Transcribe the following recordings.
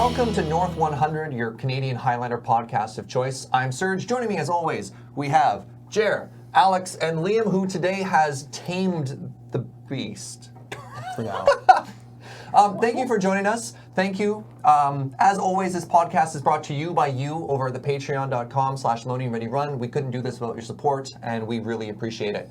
Welcome to North 100, your Canadian Highlander podcast of choice. I'm Serge. Joining me as always, we have Jer, Alex, and Liam, who today has tamed the beast. For now. Thank you for joining us. Thank you. As always, this podcast is brought to you by you over at the patreon.com/LoadingReadyRun. We couldn't do this without your support, and we really appreciate it.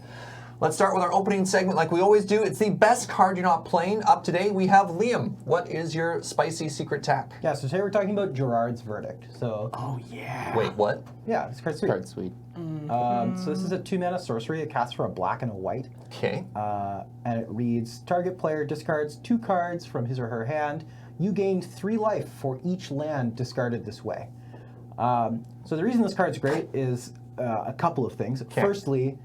Let's start with our opening segment like we always do. It's the best card you're not playing. Up today, we have Liam. What is your spicy secret tack? Yeah, so today we're talking about Gerard's Verdict. So, Oh, yeah. Wait, what? yeah, it's card sweet. Card sweet. So this is a 2-mana sorcery. It casts for a black and a white. Okay. And it reads, target player discards 2 cards from his or her hand. You gain 3 life for each land discarded this way. So the reason this card's great is a couple of things. Okay. Firstly,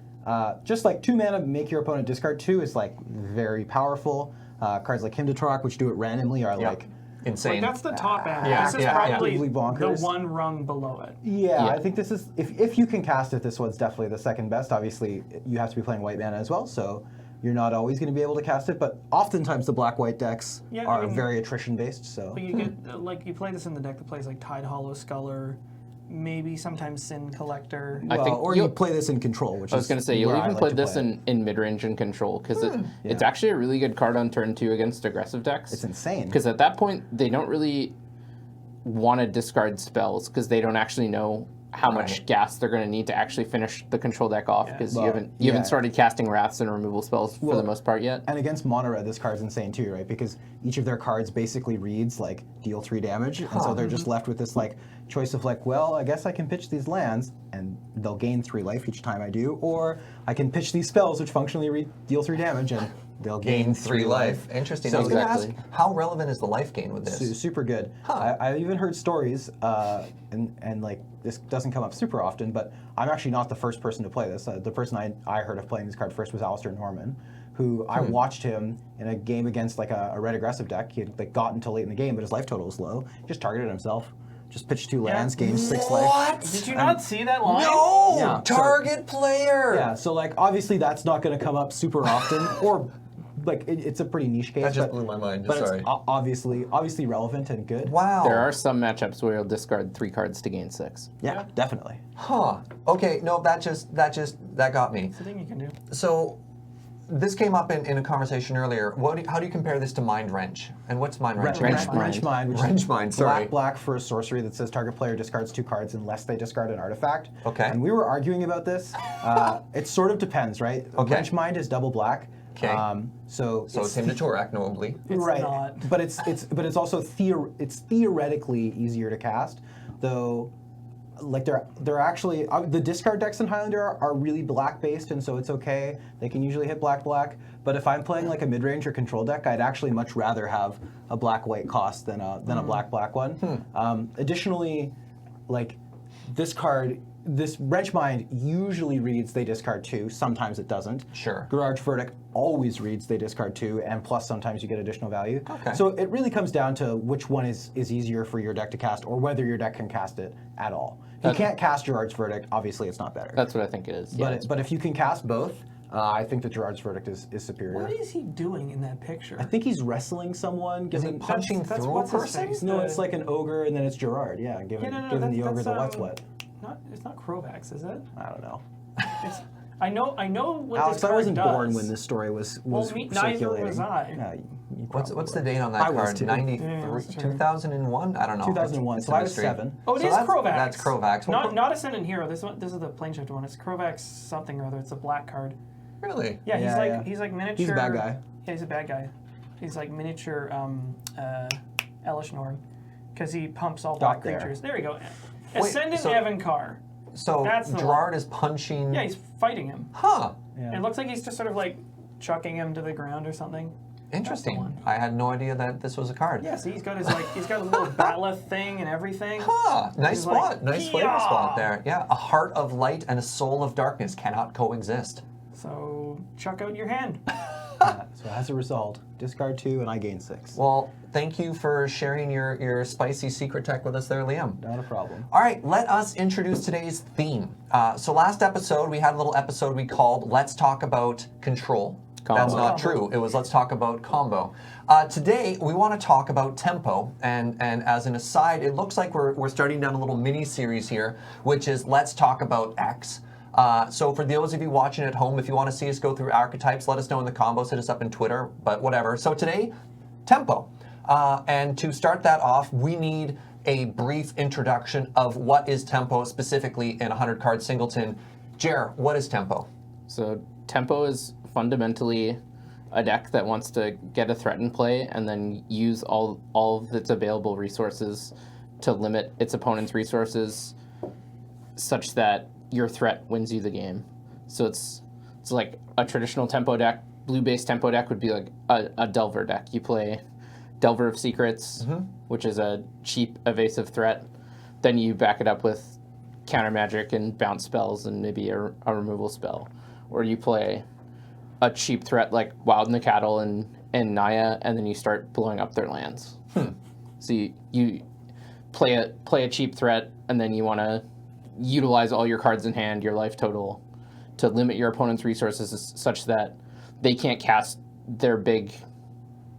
just like 2 mana, make your opponent discard 2 is like very powerful. Cards like Hymn to Troc, which do it randomly, are like insane. Like that's the top end. Yeah, This is yeah, probably yeah. the Bonkers. one rung below it. Yeah, Yeah. I think this is, if you can cast it, this one's definitely the second best. Obviously, you have to be playing white mana as well, so you're not always going to be able to cast it, but oftentimes the black-white decks Yeah, are I mean- very attrition-based, so... But you get like you play this in the deck that plays like Tide Hollow Sculler, maybe sometimes Sin Collector. I Well, think or you you'll- play this in Control, which I was going to say, you'll where I even like play to this play it. in mid-range and control, because it's Yeah. actually a really good card on turn 2 against aggressive decks. It's insane. Because at that point, they don't really want to discard spells, because they don't actually know how much gas they're going to need to actually finish the control deck off, because Well, you haven't yeah. started casting wraths and removal spells for the most part yet. And against mono red, this card's insane too, right? Because each of their cards basically reads like deal 3 damage, and so they're just left with this like choice of like, well, I guess I can pitch these lands, and they'll gain 3 life each time I do, or I can pitch these spells which functionally deal 3 damage, and they'll gain 3 life. Interesting. So I was going to ask, Exactly. how relevant is the life gain with this? Super good. I even heard stories, and like this doesn't come up super often, but I'm actually not the first person to play this. The person I heard of playing this card first was Alistair Norman, who I watched him in a game against like a red aggressive deck. He had like gotten to late in the game, but his life total was low. He just targeted himself. Just pitched 2 lands, gained 6 life. What? Did you not see that line? No! Yeah, Target player! Yeah, so like obviously that's not going to come up super often, or like it's a pretty niche case. That just but, blew my mind. But Sorry. it's obviously relevant and good. Wow. There are some matchups where you'll discard 3 cards to gain 6. Yeah, definitely. Huh. Okay, no, that got me. It's a thing you can do. So, this came up in a conversation earlier. How do you compare this to Mind Wrench? And what's Mind Wrench? Wrench Mind. Wrench Mind, which Wrench is Mind, sorry. black for a sorcery that says target player discards 2 cards unless they discard an artifact. Okay. And we were arguing about this. It sort of depends, right? Okay. Wrench Mind is double black. Okay. So So it's Hymn to Torak, notably. It's right, not. but it's also it's theoretically easier to cast, though. Like they're actually the discard decks in Highlander are really black based, and so it's okay. They can usually hit black. But if I'm playing like a mid range or control deck, I'd actually much rather have a black white cost than a black one. Additionally, like this card. This Wrench Mind usually reads they discard 2, sometimes it doesn't. Sure. Gerard's Verdict always reads they discard 2, and plus sometimes you get additional value. Okay. So it really comes down to which one is easier for your deck to cast, or whether your deck can cast it at all. If you can't cast Gerard's Verdict, obviously it's not better. That's what I think it is. Yeah. But if you can cast both, I think that Gerard's Verdict is superior. What is he doing in that picture? I think he's wrestling someone, Is he giving punching that's through a what's his person? face? No, it's like an ogre, and then it's Gerard. Yeah, giving the ogre the what's what. It's not Krovax, is it? I don't know. It's, I know what Alex, this I card wasn't does. born when this story was neither circulating. was I. Yeah, you What's probably the were. date on I that was card? too. 93, Yeah, that's true. 2001? I don't know. 2001, It's so a I was mystery. 7. Oh, it So is that's- Krovax. that's Krovax. Well, Not Ascendant Hero. This is the Planeshifter one. It's Krovax something or other. It's a black card. Really? Yeah, Yeah. he's like miniature. He's a bad guy. Yeah, he's a bad guy. He's like miniature Elishnorn, because he pumps all black there. creatures. There we go. Wait, Ascendant so- Evankar. So That's the Gerard is punching... Yeah, he's fighting him. Huh. Yeah. It looks like he's just sort of like chucking him to the ground or something. Interesting. one. I had no idea that this was a card. Yeah, see, he's got his a little batleth thing and everything. Huh. Nice He's spot. like, Nice flavor "Yeah." spot there. Yeah. A heart of light and a soul of darkness cannot coexist. So chuck out your hand. So as a result, discard 2 and I gain 6. Well, thank you for sharing your spicy secret tech with us there, Liam. Not a problem. All right, let us introduce today's theme. So last episode, we had a little episode we called Let's Talk About Control. Combo. That's not true. It was let's talk about combo. Today, we want to talk about tempo. And as an aside, it looks like we're starting down a little mini-series here, which is let's talk about X. So for those of you watching at home, if you want to see us go through archetypes, let us know in the combos, hit us up in Twitter, but whatever. So today, tempo. And to start that off, we need a brief introduction of what is tempo specifically in a 100-card singleton. Jer, what is tempo? So tempo is fundamentally a deck that wants to get a threat in play and then use all of its available resources to limit its opponent's resources such that your threat wins you the game. So it's like a traditional tempo deck. Blue-based tempo deck would be like a Delver deck. You play Delver of Secrets, which is a cheap evasive threat. Then you back it up with counter magic and bounce spells and maybe a removal spell. Or you play a cheap threat like Wild in the Cattle and Naya, and then you start blowing up their lands. So you play a cheap threat, and then you want to utilize all your cards in hand, your life total, to limit your opponent's resources such that they can't cast their big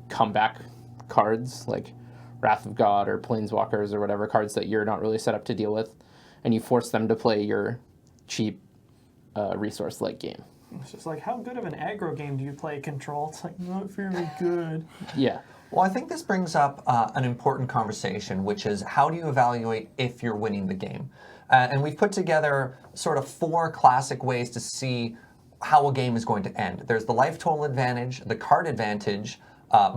comeback cards like Wrath of God or Planeswalkers or whatever cards that you're not really set up to deal with, and you force them to play your cheap resource-like game. It's just like, how good of an aggro game do you play Control? It's like, not very good. Yeah. Well, I think this brings up an important conversation, which is how do you evaluate if you're winning the game? And we've put together sort of 4 classic ways to see how a game is going to end. There's the life total advantage, the card advantage,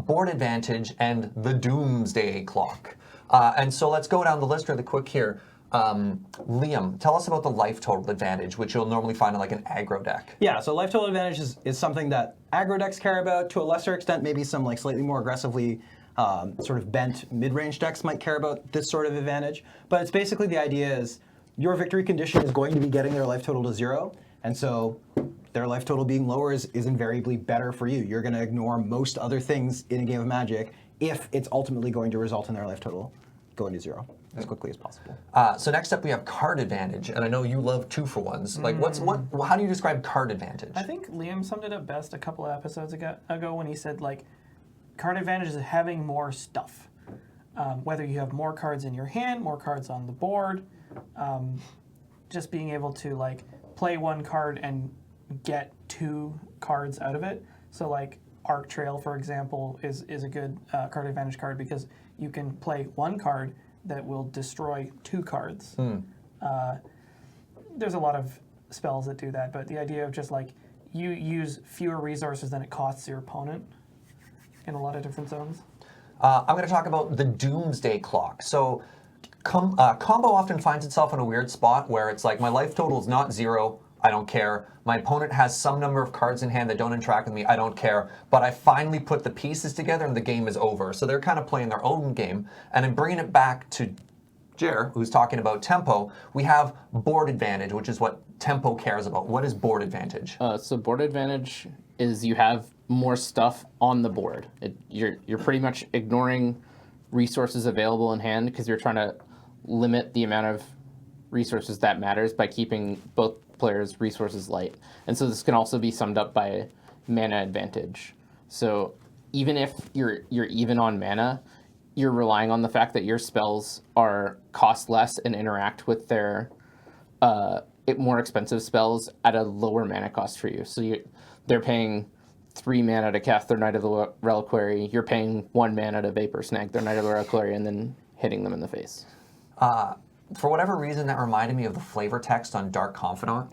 board advantage, and the Doomsday Clock. And so let's go down the list really quick here. Liam, tell us about the life total advantage, which you'll normally find in like an aggro deck. Yeah, so life total advantage is something that aggro decks care about. To a lesser extent, maybe some like slightly more aggressively sort of bent mid-range decks might care about this sort of advantage. But it's basically the idea is your victory condition is going to be getting their life total to 0, and so their life total being lower is invariably better for you. You're going to ignore most other things in a game of Magic if it's ultimately going to result in their life total going to 0 as quickly as possible. So next up we have card advantage, and I know you love 2-for-1s. Like, how do you describe card advantage? I think Liam summed it up best a couple of episodes ago when he said, like, card advantage is having more stuff. Whether you have more cards in your hand, more cards on the board, just being able to, like, play one card and get 2 cards out of it. So, like, Arc Trail, for example, is a good card advantage card because you can play one card that will destroy 2 cards. There's a lot of spells that do that, but the idea of just like you use fewer resources than it costs your opponent in a lot of different zones. I'm going to talk about the Doomsday Clock. So combo often finds itself in a weird spot where it's like my life total is not 0, I don't care. My opponent has some number of cards in hand that don't interact with me, I don't care. But I finally put the pieces together and the game is over. So they're kind of playing their own game. And in bringing it back to Jer, who's talking about tempo, we have board advantage, which is what tempo cares about. What is board advantage? So board advantage is you have more stuff on the board. You're pretty much ignoring resources available in hand because you're trying to limit the amount of resources that matters by keeping both players' resources light. And so this can also be summed up by mana advantage. So even if you're even on mana, you're relying on the fact that your spells are cost less and interact with their more expensive spells at a lower mana cost for you. So they're paying 3 mana to cast their Knight of the Reliquary. You're paying 1 mana to Vapor Snag their Knight of the Reliquary and then hitting them in the face. For whatever reason, that reminded me of the flavor text on Dark Confidant.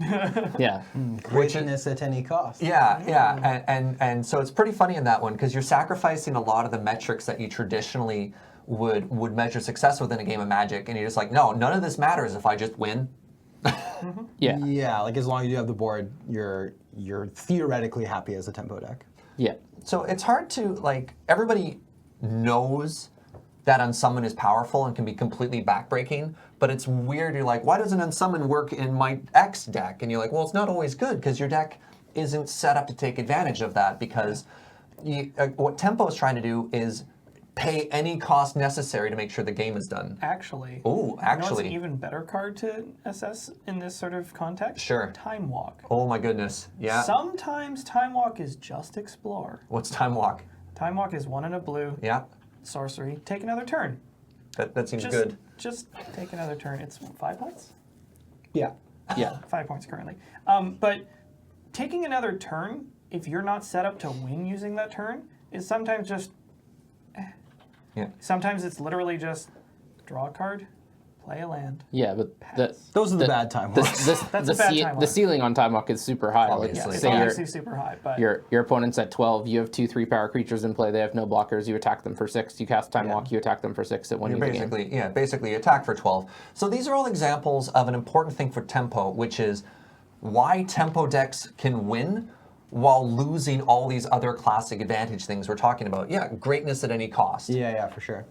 Yeah. Greatness at any cost. Yeah. And so it's pretty funny in that one because you're sacrificing a lot of the metrics that you traditionally would measure success with in a game of Magic, and you're just like, no, none of this matters if I just win. Yeah. Yeah, like as long as you have the board, you're theoretically happy as a tempo deck. Yeah. So it's hard to, like, everybody knows that Unsummon is powerful and can be completely backbreaking, but it's weird. You're like, why doesn't Unsummon work in my X deck? And you're like, well, it's not always good because your deck isn't set up to take advantage of that because what Tempo is trying to do is pay any cost necessary to make sure the game is done. Actually. Oh, You know what's actually. an even better card to assess in this sort of context? Sure. Time Walk. Oh my goodness. Yeah. Sometimes Time Walk is just explore. What's Time Walk? Time Walk is 1 and a blue, Yeah. sorcery, take another turn. That seems good. Just take another turn. It's 5 points? Yeah. Yeah. 5 points currently. But taking another turn, if you're not set up to win using that turn, is sometimes just... Yeah. Sometimes it's literally just draw a card, play a land. Yeah, but Those are the bad time walks. That's a bad time the walk. ceiling on time walk is super high. Like, Obviously. It's say obviously super high, but your opponent's at 12, you have 2 3-power creatures in play, they have no blockers, you attack them for 6, you cast time walk, you attack them for 6 at 1 You're you the game. basically attack for 12. So these are all examples of an important thing for tempo, which is why tempo decks can win while losing all these other classic advantage things we're talking about. Yeah, greatness at any cost. Yeah, for sure.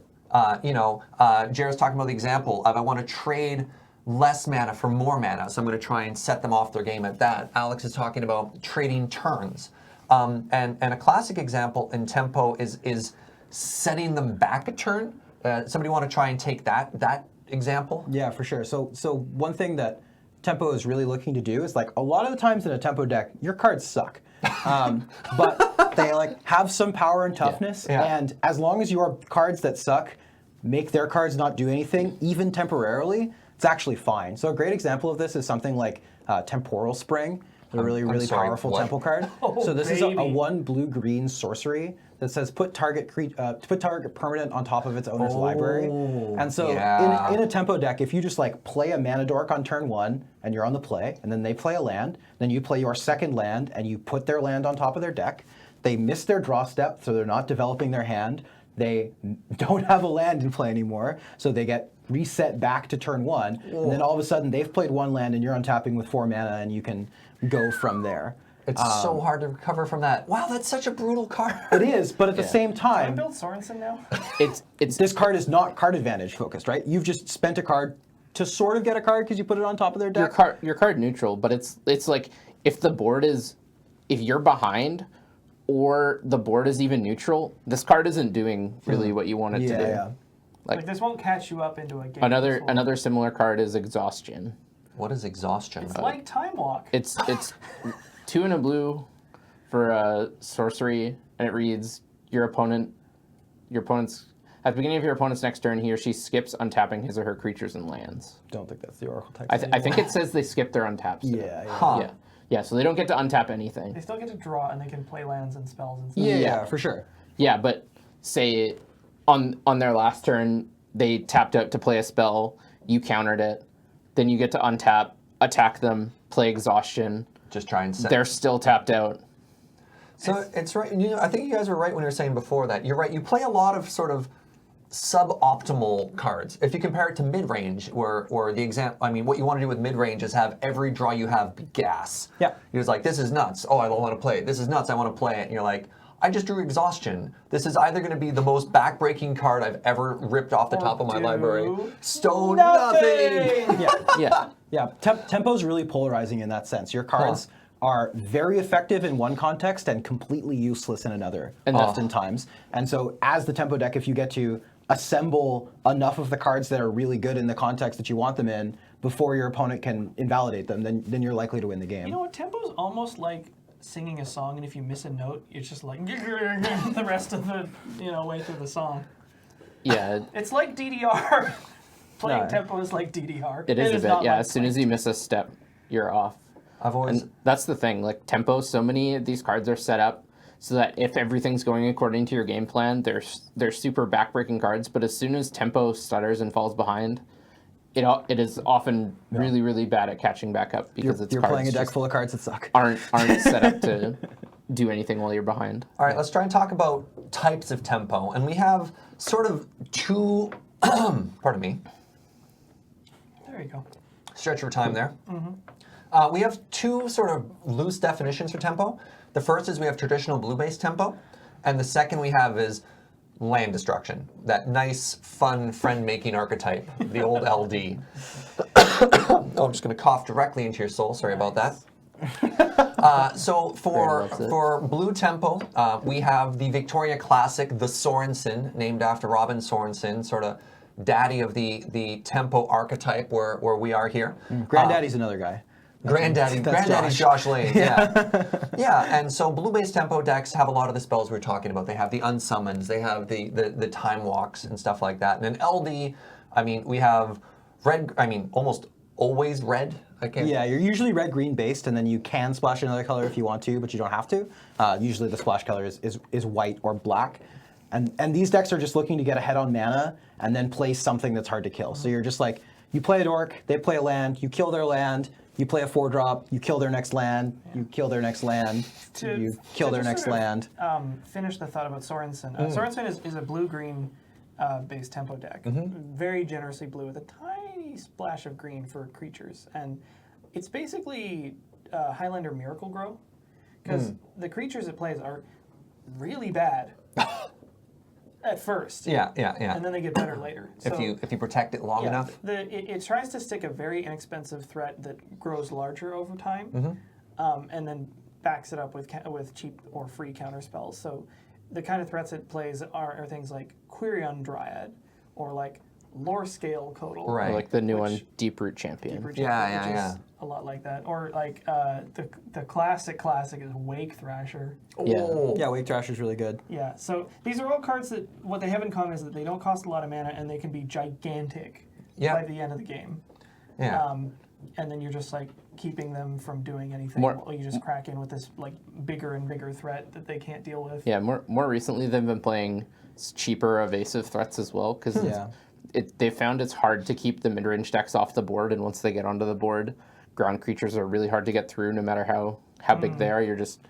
Jared's talking about the example of I want to trade less mana for more mana, so I'm going to try and set them off their game at that. Alex is talking about trading turns. And a classic example in tempo is setting them back a turn. Somebody want to try and take that example? Yeah, for sure. So one thing that tempo is really looking to do is like a lot of the times in a tempo deck, your cards suck. But they like have some power and toughness, Yeah. and as long as your cards that suck make their cards not do anything, even temporarily, it's actually fine. So a great example of this is something like Temporal Spring, a really sorry, powerful what? tempo card. Oh, so this is a baby. 1 blue-green sorcery that says put target permanent on top of its owner's library. And so yeah. in a tempo deck, if you just like play a mana dork on turn 1 and you're on the play, and then they play a land, then you play your second land and you put their land on top of their deck. They miss their draw step, so they're not developing their hand. They don't have a land in play anymore, so they get reset back to turn 1. And then all of a sudden they've played 1 land and you're untapping with 4 mana and you can go from there. It's so hard to recover from that. Wow, that's such a brutal card. It is, but at the same Can I time, build Sorensen now? It's this card is not card advantage focused, right? You've just spent a card to sort of get a card because you put it on top of their deck. your card neutral, but it's like if you're behind or the board is even neutral, this card isn't doing really what you want it to do. Yeah. Like this won't catch you up into a game. Another similar card is Exhaustion. What is exhaustion? It's like Time Walk. It's 2 and a blue for a sorcery, and it reads your opponent's at the beginning of your opponent's next turn, he or she skips untapping his or her creatures and lands. Don't think that's the Oracle text. I think it says they skip their untaps. Yeah. Huh. Yeah, so they don't get to untap anything. They still get to draw and they can play lands and spells and stuff. Yeah, for sure. Yeah, but say on their last turn they tapped out to play a spell, you countered it, then you get to untap, attack them, play Exhaustion. Just try and set. They're still tapped out. So it's right. I think you guys were right when you were saying before that. You're right. You play a lot of sort of suboptimal cards. If you compare it to mid-range, or the example, I mean, what you want to do with mid-range is have every draw you have be gas. Yeah. You're just like, this is nuts. Oh, I don't want to play it. This is nuts. I want to play it. And you're like, I just drew Exhaustion. This is either going to be the most backbreaking card I've ever ripped off the top of my library. Stone nothing. Yeah. Tempo's really polarizing in that sense. Your cards are very effective in one context and completely useless in another, oftentimes. And so as the tempo deck, if you get to assemble enough of the cards that are really good in the context that you want them in before your opponent can invalidate them, then you're likely to win the game. You know what? Tempo's almost like singing a song, and if you miss a note, it's just like the rest of the way through the song. Yeah, It's like DDR. Playing tempo is like DDR. it is a bit. not Yeah, like as soon as you miss a step, you're off. I've always. And that's the thing, like tempo, so many of these cards are set up so that if everything's going according to your game plan, they're super backbreaking cards, but as soon as tempo stutters and falls behind, it is often really, really bad at catching back up because You're cards playing a deck just full of cards that suck. aren't set up to do anything while you're behind. All right, let's try and talk about types of tempo. And we have sort of two, pardon me, There you go. stretch your time there. We have two sort of loose definitions for tempo. The first is we have traditional blue-based tempo, and the second we have is land destruction, that nice, fun, friend-making archetype, the old LD. Oh, I'm just going to cough directly into your soul. Sorry about that. So for blue tempo, we have the Victoria Classic, the Sorensen, named after Robin Sorensen, sort of daddy of the tempo archetype where we are here. Granddaddy's another guy. Granddaddy's Josh Lane. Yeah. And so blue-based tempo decks have a lot of the spells we're talking about. They have the unsummons, they have the time walks and stuff like that. And in LD, I mean, we have red. I mean, almost always red. Yeah, you're usually red-green based, and then you can splash another color if you want to, but you don't have to. Usually the splash color is white or black. And these decks are just looking to get ahead on mana and then play something that's hard to kill. So you're just like, you play a dork, they play a land, you kill their land, you play a 4-drop, you kill their next land, you kill their next land, you kill their next land. Finish the thought about Sorensen. Sorensen is a blue-green based tempo deck. Very generously blue with a tiny splash of green for creatures. And it's basically Highlander Miracle Grow, because the creatures it plays are really bad at first. Yeah. And then they get better later. So, if you protect it long enough. It tries to stick a very inexpensive threat that grows larger over time, and then backs it up with cheap or free counter spells. So the kind of threats it plays are things like Quirion Dryad, or like Lore Scale Codal. Right. Or like the new one, Deep Root Champion. Which is a lot like that. Or like the classic is Wake Thrasher. Yeah, Wake Thrasher's really good. Yeah, so these are all cards that what they have in common is that they don't cost a lot of mana and they can be gigantic by the end of the game. Yeah. And then you're just like keeping them from doing anything. You just crack in with this like bigger and bigger threat that they can't deal with. Yeah, more recently they've been playing cheaper evasive threats as well, because they found it's hard to keep the mid-range decks off the board, and once they get onto the board, ground creatures are really hard to get through no matter how big they are. You're just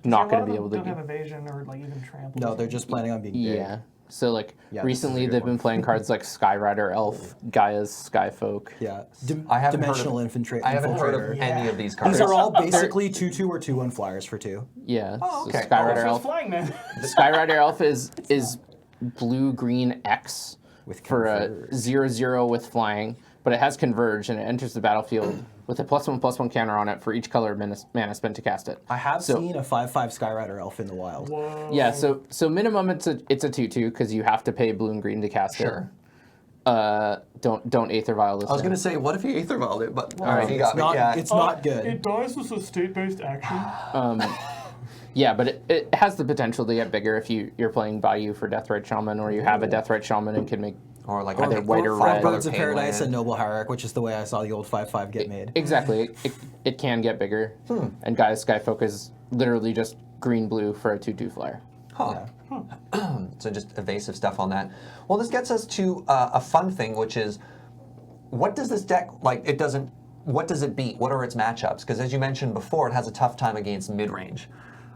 not going to be able to don't have evasion or like even trample. No, they're just planning on being big. Yeah. So like recently they've been one. playing cards like Skyrider Elf, Gaia's Skyfolk. Yeah. I haven't Dimensional Infiltrator. I haven't heard of any of these cards. These are all basically 2/2 or 2/1 flyers for 2. Yeah. Oh, okay. So Skyrider Elf. Flying man. Skyrider Elf is blue-green X With for a Converge. 0/0 with flying, but it has Converge and it enters the battlefield with a +1/+1 counter on it for each color mana spent to cast it. I have seen a 5/5 Skyrider Elf in the wild. Whoa. Yeah, so minimum it's a 2/2 because you have to pay blue and green to cast it. Don't Aether Vial this. I was going to say, what if you Aether Vialed it? But all right, you It's got me. not, Yeah. it's not good. It dies with a state-based action. Yeah, but it has the potential to get bigger if you're playing Bayou for Deathrite Shaman, or you have a Deathrite Shaman and can make Or like either white or Five red. Birds of Pain Paradise Land. and Noble Hierarch, which is the way I saw the old 5/5 get made. Exactly. It can get bigger. And Gaia's Skyfolk is literally just green-blue for a 2/2 flyer. Huh. So just evasive stuff on that. Well, this gets us to a fun thing, which is, what does this deck, what does it beat? What are its matchups? Because as you mentioned before, it has a tough time against mid-range.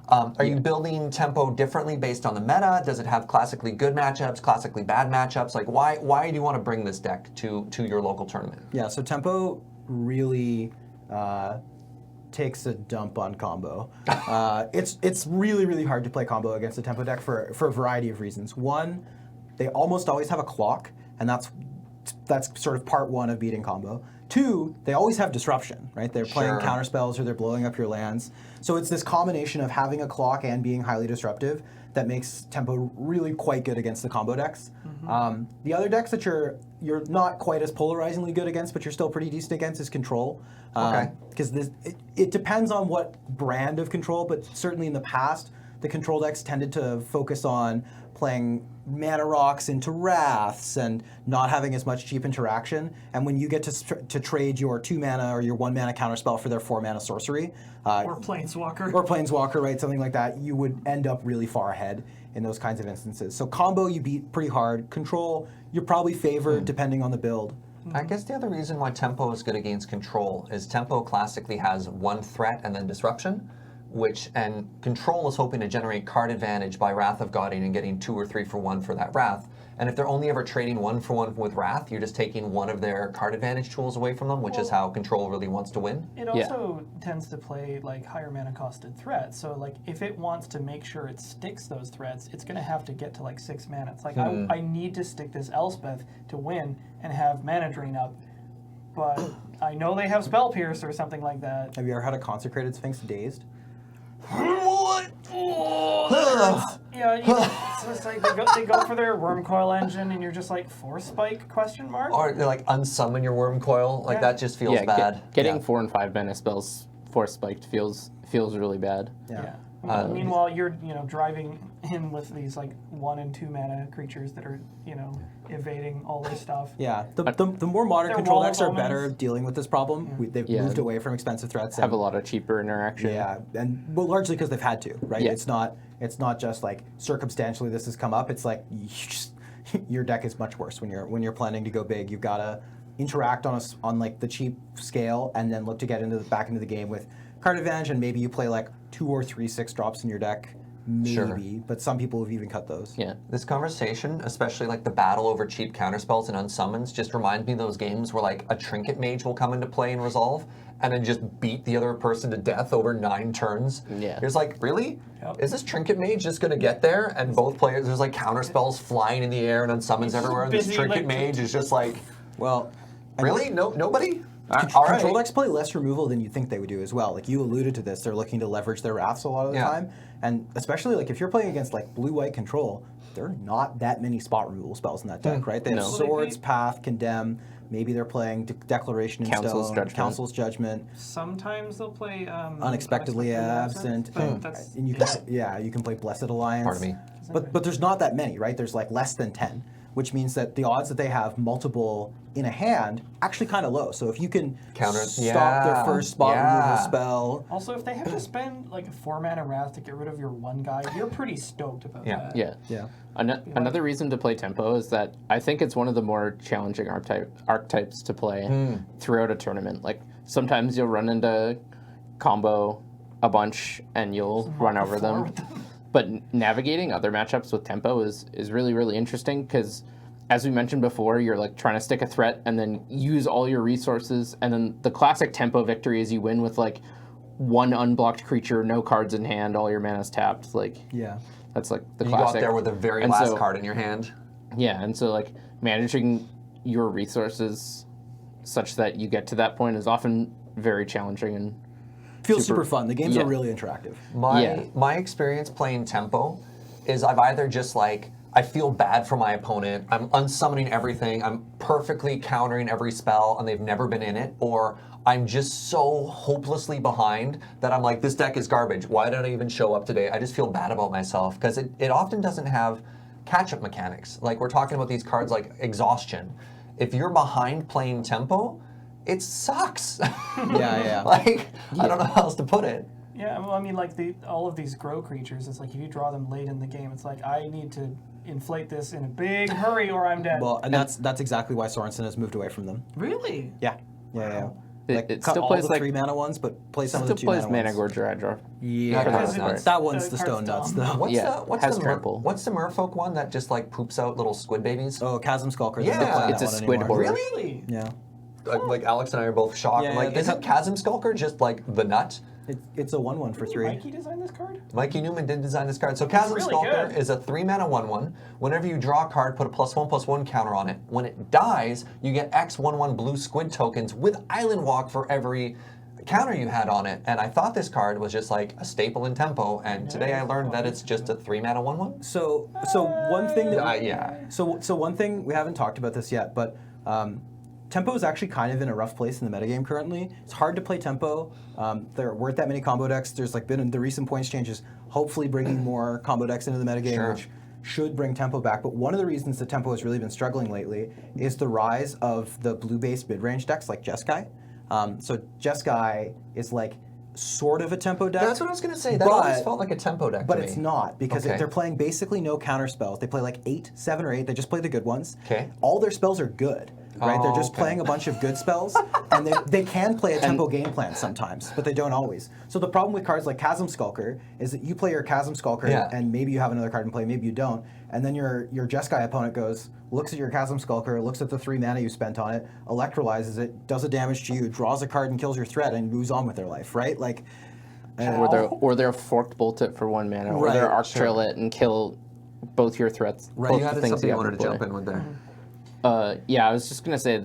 Are you building tempo differently based on the meta? Does it have classically good matchups, classically bad matchups? Like, why do you want to bring this deck to your local tournament? Yeah, so Tempo really takes a dump on combo. It's really, really hard to play combo against a Tempo deck for a variety of reasons. One, they almost always have a clock, and that's sort of part one of beating combo. Two, they always have disruption, right? They're playing counter spells or they're blowing up your lands. So it's this combination of having a clock and being highly disruptive that makes Tempo really quite good against the combo decks. The other decks that you're not quite as polarizingly good against, but you're still pretty decent against, is Control. Because it depends on what brand of Control, but certainly in the past, the Control decks tended to focus on playing mana rocks into Wraths and not having as much cheap interaction. And when you get to trade your 2 mana or your 1 mana counterspell for their 4 mana sorcery, or Planeswalker. or Planeswalker, right, something like that, you would end up really far ahead in those kinds of instances. So combo you beat pretty hard. Control, you're probably favored depending on the build. I guess the other reason why Tempo is good against Control is Tempo classically has one threat and then disruption, and Control is hoping to generate card advantage by Wrath of Godding and getting 2 or 3 for 1 for that Wrath. And if they're only ever trading 1 for 1 with Wrath, you're just taking one of their card advantage tools away from them, which is how Control really wants to win. It also tends to play like higher mana costed threats. So like if it wants to make sure it sticks those threats, it's going to have to get to like 6 mana. It's like I need to stick this Elspeth to win and have mana drain up. But I know they have Spell Pierce or something like that. Have you ever had a Consecrated Sphinx dazed? What? Yeah, it's just like they go for their Worm Coil engine, and you're just like, Force Spike, question mark? Or they like unsummon your worm coil. Like Yeah. that just feels bad. Getting Yeah. 4 and 5 mana spells force spiked feels really bad. Yeah. Meanwhile, you're driving in with these like 1 and 2 mana creatures that are evading all this stuff. Yeah, the more modern They're control wall decks are moments. better at dealing with this problem. They've Yeah. moved away from expensive threats. Have and- a lot of cheaper interaction. Yeah, and well, largely because they've had to, right? Yeah. It's not just like circumstantially this has come up. It's like your deck is much worse when you're planning to go big. You've got to interact on like the cheap scale, and then look to get back into the game with card advantage, and maybe you play like 2 or 3 6-drops in your deck. Maybe, Sure. but some people have even cut those. Yeah. This conversation, especially like the battle over cheap counterspells and unsummons, just reminds me of those games where like a trinket mage will come into play and resolve, and then just beat the other person to death over 9 turns. Yeah. It's like, really? Yep. Is this trinket mage just gonna get there? And both players, there's like counterspells flying in the air and unsummons everywhere, and this busy, trinket like, mage is just like, Well, really? No, nobody? Control All right. decks play less removal than you'd think they would do as well. Like you alluded to this, they're looking to leverage their wraths a lot of the Yeah. time, and especially like if you're playing against like blue-white control, there are not that many spot removal spells in that deck, right? They have No. Swords, Path, Condemn. Maybe they're playing Declaration in Council's Stone, Judgment. Council's Judgment, Sometimes they'll play Unexpectedly Absent, but that's and you can play Blessed Alliance. Pardon me. But there's not that many, right? There's like less than 10, which means that the odds that they have multiple in a hand actually kind of low. So if you can stop their first spot removal spell, Also, if they have to spend like a 4 mana wrath to get rid of your one guy, you're pretty stoked about that. Yeah. yeah. Another reason to play tempo is that I think it's one of the more challenging archetypes to play throughout a tournament. Like sometimes you'll run into combo a bunch and you'll run over them. But navigating other matchups with tempo is really, really interesting because, as we mentioned before, you're like trying to stick a threat and then use all your resources. And then the classic tempo victory is you win with like 1 unblocked creature, no cards in hand, all your mana's tapped. Like Yeah. that's like the You classic. got there with the very And last so- card in your hand. Yeah, and so like managing your resources such that you get to that point is often very challenging and Feels super fun. The games Yeah. are really interactive. My experience playing tempo is I've either just like I feel bad for my opponent, I'm unsummoning everything, I'm perfectly countering every spell and they've never been in it, or I'm just so hopelessly behind that I'm like, this deck is garbage. Why did I even show up today? I just feel bad about myself because it often doesn't have catch-up mechanics. Like we're talking about these cards like Exhaustion. If you're behind playing tempo, it sucks. Yeah. Like, I don't know how else to put it. Yeah, well, I mean, like all of these grow creatures, it's like if you draw them late in the game, it's like I need to inflate this in a big hurry or I'm dead. Well, and that's exactly why Sorensen has moved away from them. Really? Yeah. It cut still all plays the like 3 mana ones, but play some of still the 2 plays mana mana ones. gorge or edge draw. Yeah, Because it's that one's the the stone card's nuts dumb. though. Has trample. What's the merfolk one that just like poops out little squid babies? Oh, Chasm Skulker. Yeah. they're not playing It's that a one squid anymore. horde. Really? Yeah. Like Alex and I are both shocked. Yeah, I'm like, they isn't Chasm Skulker just like the nut? It's a 1/1 for 3. Mikey designed this card? Mikey Newman did design this card. So Chasm really Skulker good. is a 3 mana 1/1. Whenever you draw a card, put a +1/+1 counter on it. When it dies, you get X 1/1 blue squid tokens with Island Walk for every counter you had on it. And I thought this card was just like a staple in tempo. And today I learned that it's just a 3 mana 1/1. So one thing that Yeah. So one thing we haven't talked about this yet, but tempo is actually kind of in a rough place in the metagame currently. It's hard to play tempo. There weren't that many combo decks. There's like been the recent points changes, hopefully bringing more combo decks into the metagame, Sure. which should bring tempo back. But one of the reasons that tempo has really been struggling lately is the rise of the blue-based mid-range decks like Jeskai. So Jeskai is like sort of a tempo deck. That's what I was going to say. That always felt like a tempo deck But to it's me. not, because Okay. they're playing basically no counter spells. They play like 7 or 8. They just play the good ones. Okay. All their spells are good, right? Oh, They're just okay. playing a bunch of good spells, and they can play a tempo game plan sometimes, but they don't always. So the problem with cards like Chasm Skulker is that you play your Chasm Skulker, Yeah. and maybe you have another card in play, maybe you don't, and then your Jeskai opponent looks at your Chasm Skulker, looks at the 3 mana you spent on it, electrolyzes it, does a damage to you, draws a card and kills your threat, and moves on with their life, right? Like. Or they're forked bolt it for 1 mana, or Right, they're arc sure. trail it and kill both your threats. Right. Both You the had things something you have wanted to play. jump in with there. Yeah, I was just gonna say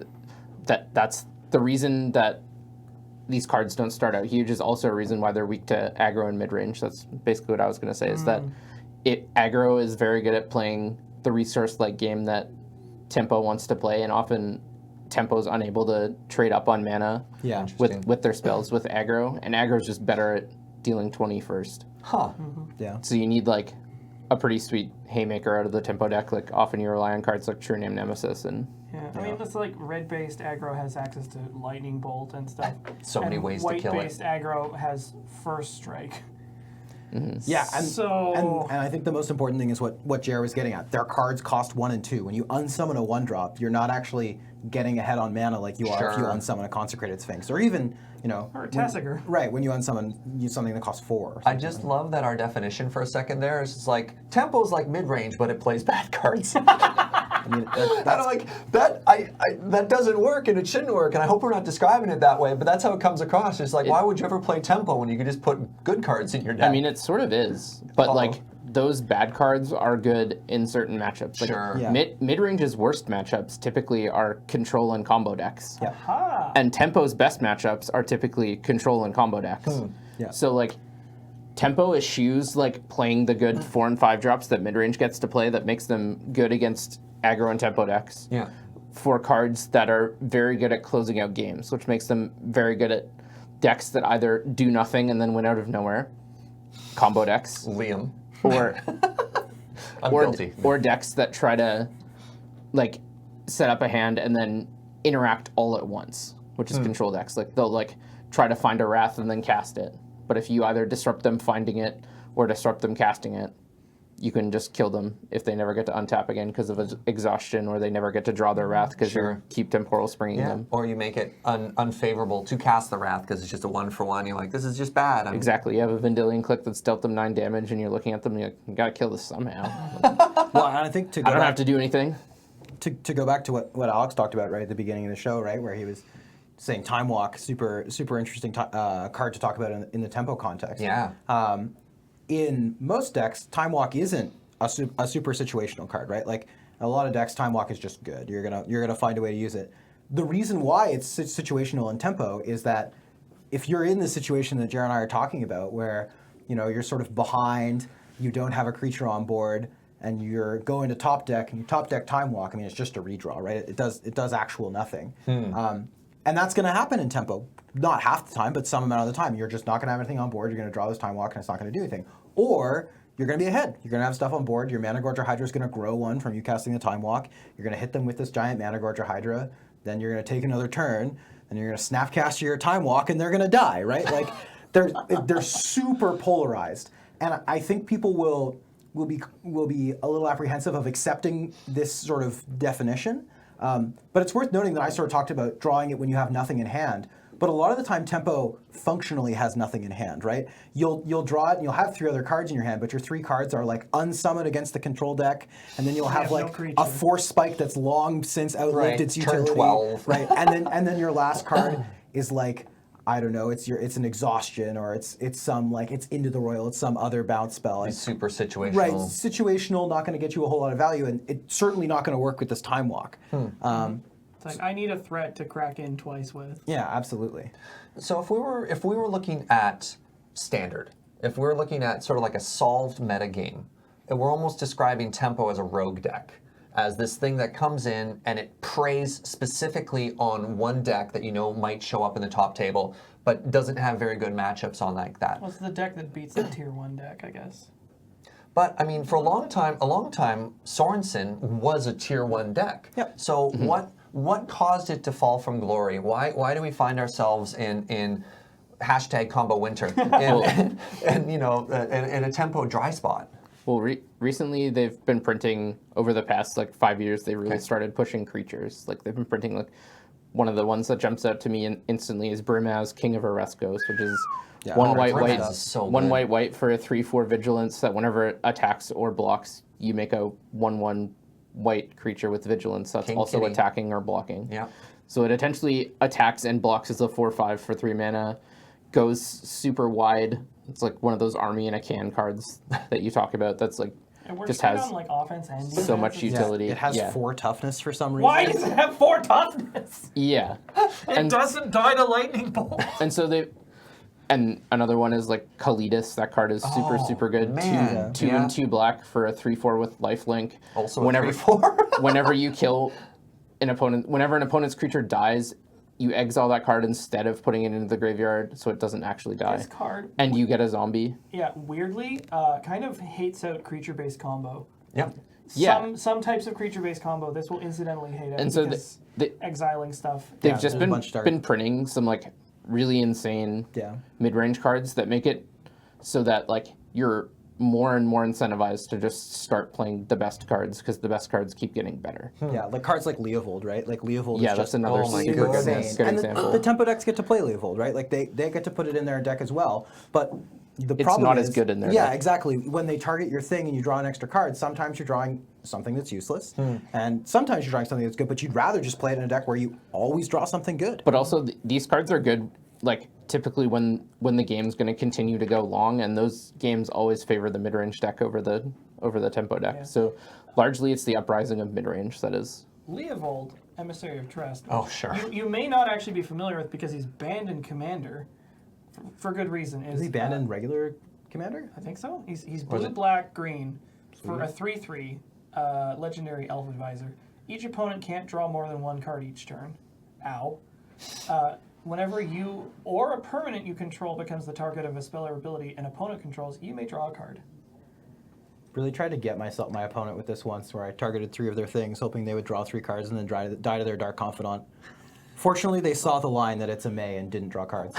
that's the reason that these cards don't start out huge is also a reason why they're weak to aggro and mid-range. That's basically what I was going to say, is that aggro is very good at playing the resource-like game that Tempo wants to play, and often Tempo's unable to trade up on mana Yeah. with their spells with aggro, and aggro's just better at dealing 20 first. Huh. Yeah. So you need like a pretty sweet haymaker out of the Tempo deck. Like often you rely on cards like True Name Nemesis and Yeah, I mean, it's like red-based aggro has access to lightning bolt and stuff. So many and ways to kill it. White-based aggro has first strike. Yeah, So- and I think the most important thing is what Jared was getting at. Their cards cost 1 and 2. When you unsummon a 1-drop, you're not actually getting ahead on mana like you are if you Sure. unsummon a Consecrated Sphinx, or even Or a Tessiger. right when you unsummon something that costs 4. I just love that our definition for a second there is just like Tempo's like mid-range, but it plays bad cards. I mean, And I'm like, that doesn't work, and it shouldn't work, and I hope we're not describing it that way, but that's how it comes across. It's like, why would you ever play Tempo when you could just put good cards in your deck? I mean, it sort of is, but like those bad cards are good in certain matchups. Like Sure. Yeah. mid-range's worst matchups typically are control and combo decks. Yeah. Ah, And Tempo's best matchups are typically control and combo decks. Yeah. So like Tempo eschews like playing the good 4 and 5 drops that mid-range gets to play that makes them good against aggro and tempo decks. Yeah. For cards that are very good at closing out games, which makes them very good at decks that either do nothing and then win out of nowhere, combo decks, Liam. or I'm guilty. or decks that try to like set up a hand and then interact all at once, which is control decks. Like they'll like try to find a wrath and then cast it. But if you either disrupt them finding it or disrupt them casting it, you can just kill them if they never get to untap again because of exhaustion, or they never get to draw their wrath because Sure. you keep temporal springing Yeah. them. Or you make it unfavorable to cast the Wrath because it's just a 1-for-1. You're like, this is just bad. Exactly. You have a Vendilion Click that's dealt them 9 damage, and you're looking at them and you're like, you gotta kill this somehow. Well, and I think to go I don't back, have to do anything. to go back to what Alex talked about right at the beginning of the show, right, where he was saying Time Walk, super interesting card to talk about in the tempo context. Yeah. In most decks, Time Walk isn't a super situational card, right? Like a lot of decks, Time Walk is just good. You're gonna find a way to use it. The reason why it's situational in tempo is that if you're in the situation that Jared and I are talking about, where you're sort of behind, you don't have a creature on board, and you're going to top deck and you top deck Time Walk, I mean it's just a redraw, right? It does actual nothing. And that's going to happen in tempo. Not half the time, but some amount of the time. You're just not going to have anything on board. You're going to draw this Time Walk, and it's not going to do anything. Or you're going to be ahead. You're going to have stuff on board. Your Mana Gorger Hydra is going to grow 1 from you casting the Time Walk. You're going to hit them with this giant Mana Gorger Hydra. Then you're going to take another turn, and you're going to Snapcast your Time Walk, and they're going to die, right? Like they're super polarized, and I think people will be a little apprehensive of accepting this sort of definition. But it's worth noting that I sort of talked about drawing it when you have nothing in hand. But a lot of the time, tempo functionally has nothing in hand, right? You'll draw it and you'll have 3 other cards in your hand, but your 3 cards are like unsummoned against the control deck, and then you'll have no like creature. a Force Spike that's long since outlived Right, its turn utility, 12. right? And then your last card is like, I don't know, it's an exhaustion, or it's some like it's Into the Royal, it's some other bounce spell. It's super situational. Right, situational, not going to get you a whole lot of value, and it's certainly not going to work with this Time Walk. it's like I need a threat to crack in twice with. Yeah, absolutely. So if we were looking at standard, if we're looking at sort of like a solved meta game, and we're almost describing tempo as a rogue deck, as this thing that comes in and it preys specifically on one deck that might show up in the top table, but doesn't have very good matchups on like that. What's the deck that beats the tier 1 deck, I guess? But I mean, for a long time, Sorensen was a tier 1 deck. Yep. So what caused it to fall from glory? Why do we find ourselves in hashtag combo winter and in a tempo dry spot? Well, recently they've been printing, over the past like 5 years, they really started pushing creatures. Like they've been printing, like one of the ones that jumps out to me instantly is Brimaz, King of Oreskos, which is one white Brimaz is so one good. white for a 3/4 vigilance that whenever it attacks or blocks, you make a 1/1 white creature with vigilance that's King also Kitty. attacking or blocking. Yeah. So it essentially attacks and blocks as a 4/5 for 3 mana, goes super wide. It's like one of those army in a can cards that you talk about. That's like It works just great has on like offense and defense. so much It's- utility. It has yeah. 4 toughness for some reason. Why does it have 4 toughness? Yeah. It doesn't die to lightning bolt. And so and another one is like Kalidas. That card is super good. man. Two Yeah. and 2 black for a 3/4 with lifelink. Also whenever, a 3/4. whenever you kill whenever an opponent's creature dies, you exile that card instead of putting it into the graveyard, so it doesn't actually die. This card, And you get a zombie. yeah, weirdly, kind of hates out creature-based combo. Yep. Yeah. Some types of creature-based combo, this will incidentally hate out And so because exiling stuff. They've Yeah, just there's a bunch of been printing some like really insane Yeah. mid-range cards that make it so that like you're more and more incentivized to just start playing the best cards because the best cards keep getting better. Yeah, like cards like Leovold, right? Like Leovold Yeah, is that's just another oh my super goodness. good and example. the tempo decks get to play Leovold, right? Like they get to put it in their deck as well. But the It's problem not is, as good in their yeah, deck. exactly. When they target your thing and you draw an extra card, sometimes you're drawing something that's useless, and sometimes you're drawing something that's good. But you'd rather just play it in a deck where you always draw something good. But also, these cards are good, like, typically when the game's going to continue to go long, and those games always favor the mid-range deck over the tempo deck. Yeah. So, largely, it's the uprising of mid-range that is... Leovold, Emissary of Trust. Oh, sure. You may not actually be familiar with because he's banned in Commander for good reason. Is he banned in regular Commander? I think so. He's Was blue, it? black, green for a 3/3 legendary elf advisor. Each opponent can't draw more than 1 card each turn. Ow. Whenever you or a permanent you control becomes the target of a spell or ability an opponent controls, you may draw a card. Really tried to get my opponent with this once, where I targeted 3 of their things, hoping they would draw 3 cards and then die to their Dark Confidant. Fortunately, they saw the line that it's a May and didn't draw cards.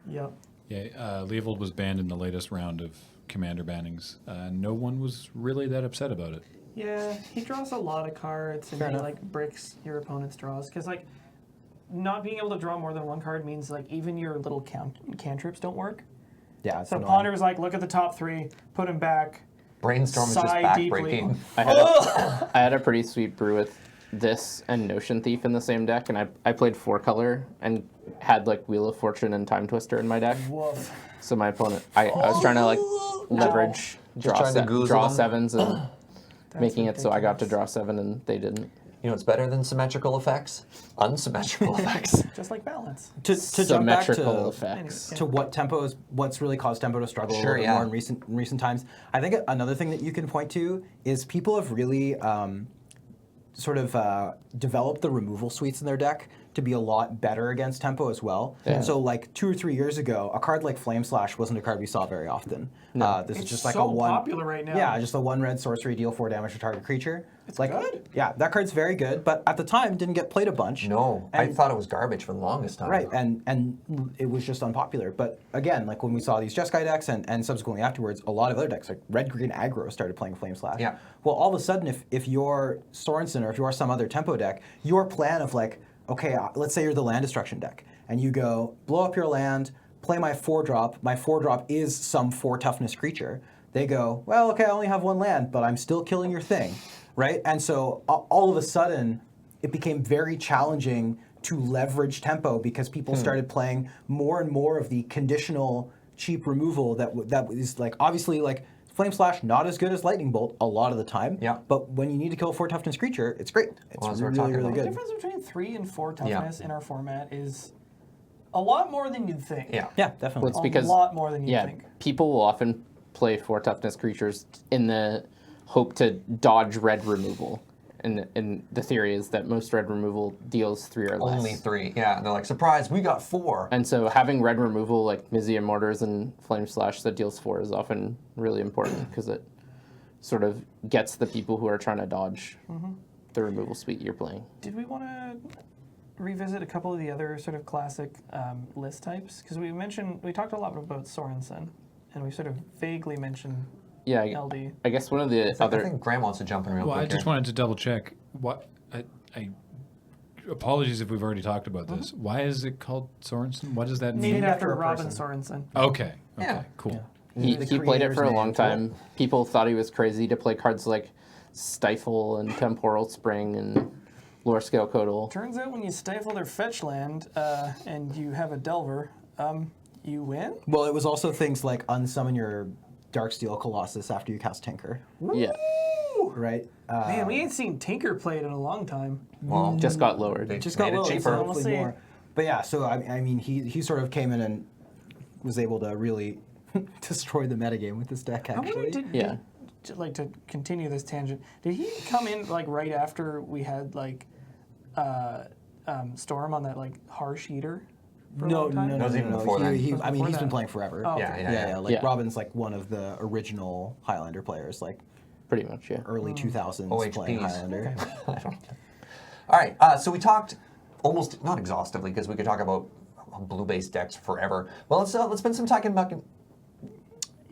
Yep. Yeah, Leovold was banned in the latest round of commander bannings. No one was really that upset about it. Yeah, he draws a lot of cards and Fair he enough. like breaks your opponent's draws because like not being able to draw more than 1 card means like even your little cantrips don't work. Yeah, it's So annoying. Ponder is like, look at the top 3, put them back. Brainstorm is just Sigh deeply. backbreaking. I had a pretty sweet brew with this and Notion Thief in the same deck, and I played 4-color and had like Wheel of Fortune and Time Twister in my deck. Woof. So my opponent, I was trying to like leverage trying to goozle draw them? 7s and making it so I got to ridiculous. draw 7 and they didn't. You know what's better than symmetrical effects? Unsymmetrical effects. Just like balance. to jump back Symmetrical to effects. to what's really caused tempo to struggle Sure, a little bit yeah. more in recent times. I think another thing that you can point to is people have really developed the removal suites in their deck to be a lot better against tempo as well. Yeah. So like 2 or 3 years ago, a card like Flame Slash wasn't a card we saw very often. This is It's just like so a 1 popular right now. Yeah, just a 1 red sorcery, deal 4 damage to target creature. It's like good. Yeah, that card's very good, but at the time didn't get played a bunch. No, I And- thought it was garbage for the longest time. Right, and it was just unpopular. But again, like when we saw these Jeskai decks and subsequently afterwards, a lot of other decks, like Red-Green Aggro, started playing Flame Slash. Yeah. Well, all of a sudden, if you're Sorensen or if you're some other tempo deck, your plan of like, okay, let's say you're the land destruction deck, and you go, blow up your land, play my 4-drop, my 4-drop is some 4 toughness creature. They go, well, okay, I only have 1 land, but I'm still killing your thing, right? And so all of a sudden, it became very challenging to leverage tempo because people started playing more and more of the conditional cheap removal that is like, obviously like, Flame Slash, not as good as Lightning Bolt a lot of the time. Yeah. But when you need to kill a 4 toughness creature, it's great. It's Well, as we're really, talking really about. The good. difference between 3 and 4 toughness in our format is a lot more than you'd think. Yeah. Yeah, Well, definitely. it's because a lot more than you'd yeah, think. people will often play 4 toughness creatures in the hope to dodge red removal. And the theory is that most red removal deals 3 or less. Only 3. Yeah, and they're like, surprise, we got 4. And so having red removal like Mizzium Mortars and Flame Slash that deals 4 is often really important because it sort of gets the people who are trying to dodge the removal suite you're playing. Did we want to revisit a couple of the other sort of classic list types? Because we talked a lot about Sorensen, and we sort of vaguely mentioned Yeah, LD. I guess one of the I other... think Graham wants to jump in real Well, I quick just here. wanted to double check. I apologies if we've already talked about this. Why is it called Sorensen? What does that mean? Named after after a Robin person. Sorensen. Okay. Yeah. Cool. He The played it creator's for a name long to it. time. People thought he was crazy to play cards like Stifle and Temporal Spring and Lore Scale Codal. Turns out when you stifle their fetch land and you have a Delver, you win. Well, it was also things like unsummon your Darksteel Colossus after you cast Tinker, Yeah. right? Man, we ain't seen Tinker played in a long time. Well, Just got lowered. they just made got it lower, cheaper. so We'll hopefully see. more. But yeah, so I mean, he sort of came in and was able to really destroy the metagame with this deck. I wonder, Actually, Yeah. like to continue this tangent, did he come in like right after we had like Storm on that like harsh heater? For a no, long time? no, That no, was no, even no. before then. He, That was I mean, before he's been that. playing forever. Oh, Yeah, okay. Yeah, like Yeah. Robin's like one of the original Highlander players, like Pretty much, yeah. early 2000s playing OHPs. Highlander. All right, so we talked almost not exhaustively because we could talk about blue-based decks forever. Well, let's spend some time about.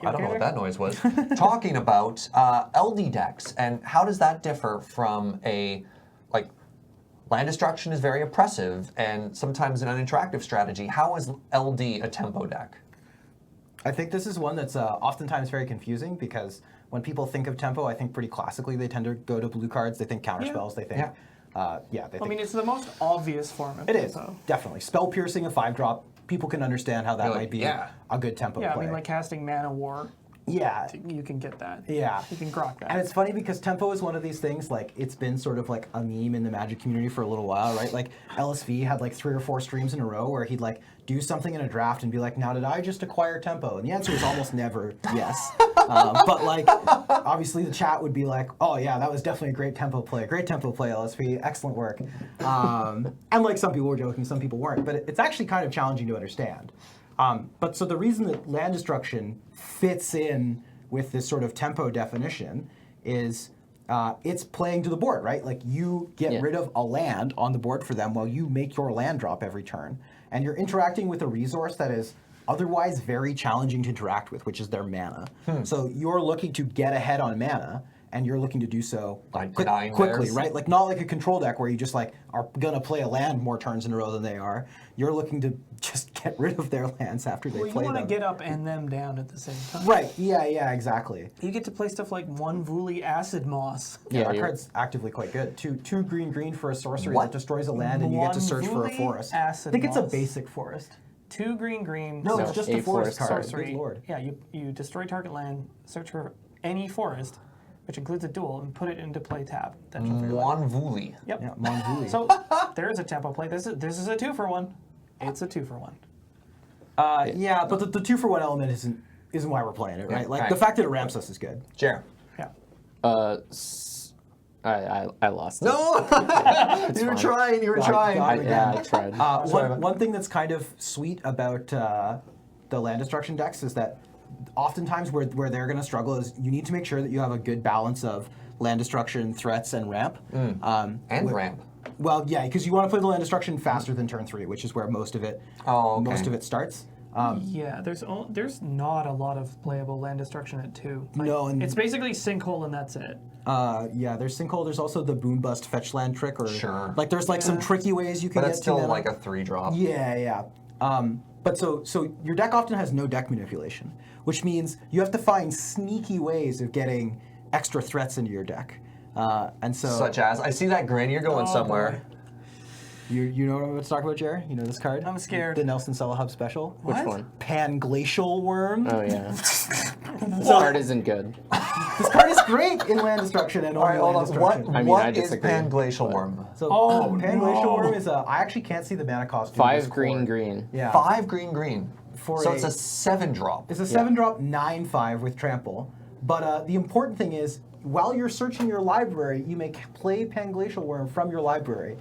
I don't know what that noise was. Talking about LD decks and how does that differ from a like land destruction is very oppressive and sometimes an uninteractive strategy. How is LD a tempo deck? I think this is one that's oftentimes very confusing because when people think of tempo, I think pretty classically they tend to go to blue cards. They think counterspells. They think, they I think mean, it's the most obvious form of it is tempo. definitely spell piercing a 5-drop. People can understand how that Really? might be Yeah. a good tempo Yeah, play. I mean, like casting Mana War, yeah, you can get that. yeah. You can grok that. And it's funny because tempo is one of these things, like, it's been sort of like a meme in the Magic community for a little while, right? Like, LSV had like 3 or 4 streams in a row where he'd like do something in a draft and be like, now did I just acquire tempo? And the answer is almost never yes. But like, obviously the chat would be like, oh yeah, that was definitely a great tempo play, LSV, excellent work. And like some people were joking, some people weren't, but it's actually kind of challenging to understand. But so the reason that land destruction fits in with this sort of tempo definition is it's playing to the board, right? Like you get rid of a land on the board for them while you make your land drop every turn. And you're interacting with a resource that is otherwise very challenging to interact with, which is their mana. So you're looking to get ahead on mana, and you're looking to do so By denying quickly, theirs. right? Like not like a control deck where you just like are gonna play a land more turns in a row than they are. You're looking to just get rid of their lands after they well, you play want to them. get up and them down at the same time. Right, yeah, exactly. You get to play stuff like One Vuli Acid Moss. Yeah, that you're- card's actively quite good. Two green for a sorcery What? that destroys a land, and you get to search for a One forest. I acid think it's a moss. basic forest. 2 green. No, No, it's just a a forest forest card. sorcery. Good lord. Yeah, you destroy target land, search for any forest, which includes a duel, and put it into play tab. That shall figure it out. Wanvuli. Yep. Yeah, Monvuli. So there is a tempo play. This is a 2-for-1. It's a 2-for-1. yeah, but the 2-for-1 element isn't why we're playing it, right? Yeah, Like right. the fact that it ramps us is good. Jer. Yeah. I lost it. No! you were fine. trying, you were God, trying. God. I tried. One thing that's kind of sweet about the land destruction decks is that oftentimes where they're going to struggle is you need to make sure that you have a good balance of land destruction, threats, and ramp. And ramp. Well, yeah, because you want to play the land destruction faster than turn 3, which is where most of it starts. Yeah, there's not a lot of playable land destruction at 2. Like, No, and- it's basically Sinkhole and that's it. Yeah, there's Sinkhole. There's also the Boom Bust fetch land trick, or Sure. like there's like some Yeah. tricky ways you can But get it's still to mana. like a 3-drop. Yeah. But so your deck often has no deck manipulation, which means you have to find sneaky ways of getting extra threats into your deck. And so Such as, I see that grin, you're going Oh, somewhere. boy. you know what I'm about to talk about, Jerry? You know this card? I'm scared. The Nelson Hub special. Which What? one? Pan-Glacial Worm. Oh yeah. This card isn't good. This card is great in land destruction and All right, only hold land on. What, destruction. I mean, what I is disagree, Pan-Glacial but- Worm? So Oh, Pan-Glacial no. Worm is I actually can't see the mana cost. in 5 this green, cord. green. Yeah. 5 green. For So a- it's a 7-drop. It's a 7-drop 9/5 with trample. But the important thing is, while you're searching your library, you may play Pan-Glacial Worm from your library.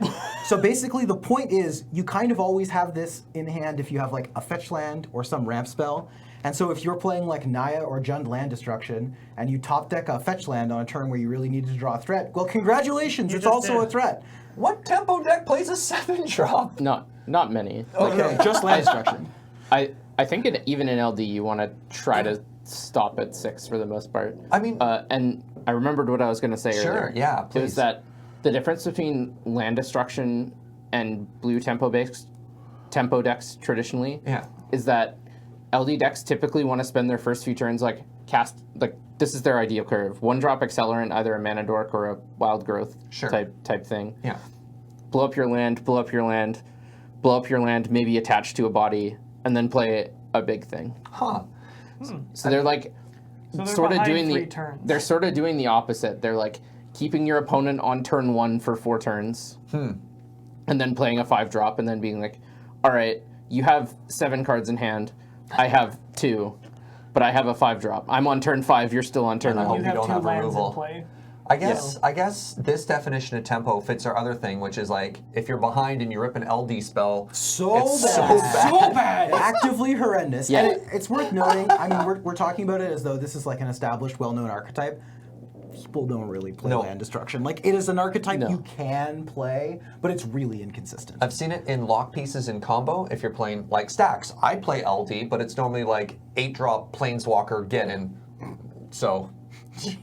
So basically, the point is, you kind of always have this in hand if you have like a fetch land or some ramp spell. And so if you're playing like Naya or Jund land destruction, and you top deck a fetch land on a turn where you really needed to draw a threat, well, congratulations, You it's just also did. a threat. What tempo deck plays a 7-drop? Not many. Okay, just land destruction. I think even in LD you want to try to stop at 6 for the most part. I mean- and I remembered what I was going to say Sure, earlier. yeah, It please. was that the difference between land destruction and blue tempo decks traditionally Yeah. is that LD decks typically want to spend their first few turns this is their ideal curve. 1-drop accelerant, either a mana dork or a wild growth Sure. type thing. Yeah. Blow up your land, blow up your land, blow up your land, maybe attach to a body, and then play a big thing. Huh. So they're like, So they're sort of behind doing 3 turns. They're sort of doing the opposite. They're like keeping your opponent on turn 1 for 4 turns, and then playing a 5-drop, and then being like, all right, you have 7 cards in hand, I have 2, but I have a 5-drop. I'm on turn 5. You're still on turn And I 1. hope you you have don't 2 have lands removal. in play. I guess this definition of tempo fits our other thing, which is like if you're behind and you rip an LD spell, So it's bad. so So bad. Actively horrendous. Yeah. And it's worth noting, I mean, we're talking about it as though this is like an established, well-known archetype. People don't really play No. land destruction. Like, it is an archetype No. you can play, but it's really inconsistent. I've seen it in lock pieces in combo if you're playing like stacks. I play LD, but it's normally like 8-drop Planeswalker get in. So,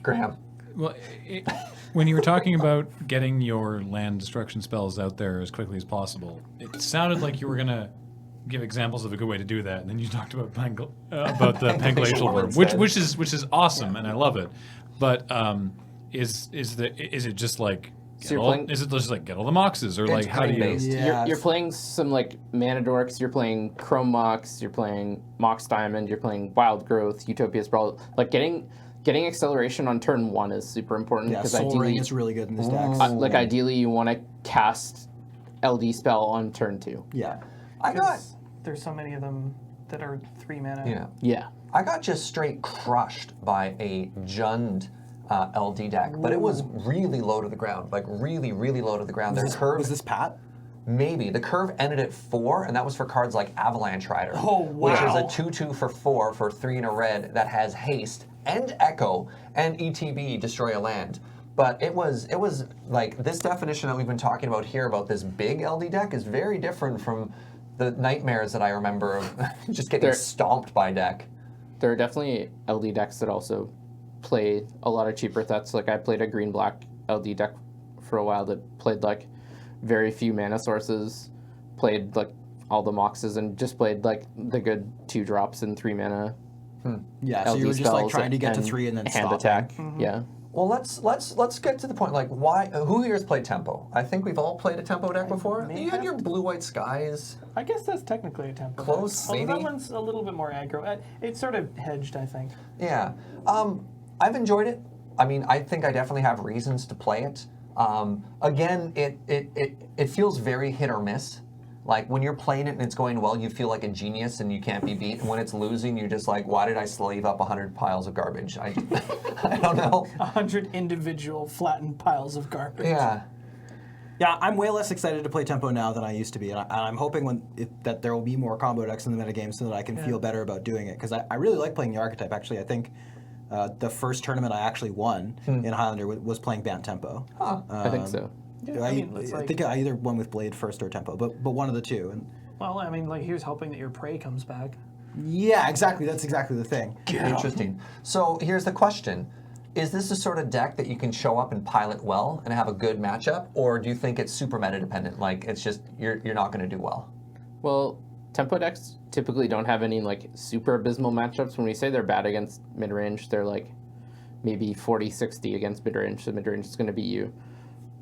Graham. Well, when you were talking about getting your land destruction spells out there as quickly as possible, it sounded like you were gonna give examples of a good way to do that, and then you talked about about the Panglacial Worm, which is awesome, and I love it. But is it just like So you're playing- is it just like get all the moxes, or like how do you? green-based. Yeah. You're playing some like Mana Dorks, you're playing Chrome Mox, you're playing Mox Diamond, you're playing Wild Growth, Utopia Sprawl. Like getting acceleration on turn 1 is super important Yeah, because Soul ideally, Ring is really good in this deck. like ideally you want to cast LD spell on turn 2. Yeah. I got There's so many of them that are 3 mana. yeah. Yeah. I got just straight crushed by a Jund LD deck, but it was really low to the ground, like really, really low to the ground. Their curve, Was this Pat? maybe. The curve ended at 4, and that was for cards like Avalanche Rider, Oh, which is wow. a 2/2 for 4 for 3 in a red that has haste and echo and ETB, destroy a land. But it was like this definition that we've been talking about here about this big LD deck is very different from the nightmares that I remember of just getting There- stomped by deck. There are definitely LD decks that also play a lot of cheaper threats. Like I played a green-black LD deck for a while that played like very few mana sources, played like all the moxes, and just played like the good 2 drops and 3 mana Yeah, so LD you were just like spells trying to get to 3 and then hand stop. attack. Yeah. Well, let's get to the point. Like, why? Who here has played tempo? I think we've all played a tempo deck before. may You had have. your blue-white skies. I guess that's technically a tempo. Close, Although maybe? that one's a little bit more aggro. It's sort of hedged, I think. Yeah, I've enjoyed it. I mean, I think I definitely have reasons to play it. Again, it feels very hit or miss. Like when you're playing it and it's going well, you feel like a genius and you can't be beat. And when it's losing, you're just like, why did I slave up 100 piles of garbage? I don't know. 100 individual flattened piles of garbage. Yeah. Yeah, I'm way less excited to play tempo now than I used to be, and I'm hoping that there will be more combo decks in the metagame so that I can feel better about doing it, because I really like playing the archetype. Actually, I think the first tournament I actually won in Highlander was playing Bant Tempo. I think so. Yeah, I, I mean, it's I like, think I either won with Blade first or Tempo, but one of the two. And well, I mean, like, here's hoping that your prey comes back. yeah, exactly. That's exactly the thing. Interesting. So here's the question. Is this the sort of deck that you can show up and pilot well and have a good matchup? Or do you think it's super meta dependent? Like it's just, you're not going to do well? Well, tempo decks typically don't have any like super abysmal matchups. When we say they're bad against mid-range, they're like maybe 40-60 against mid-range. So mid-range is going to beat you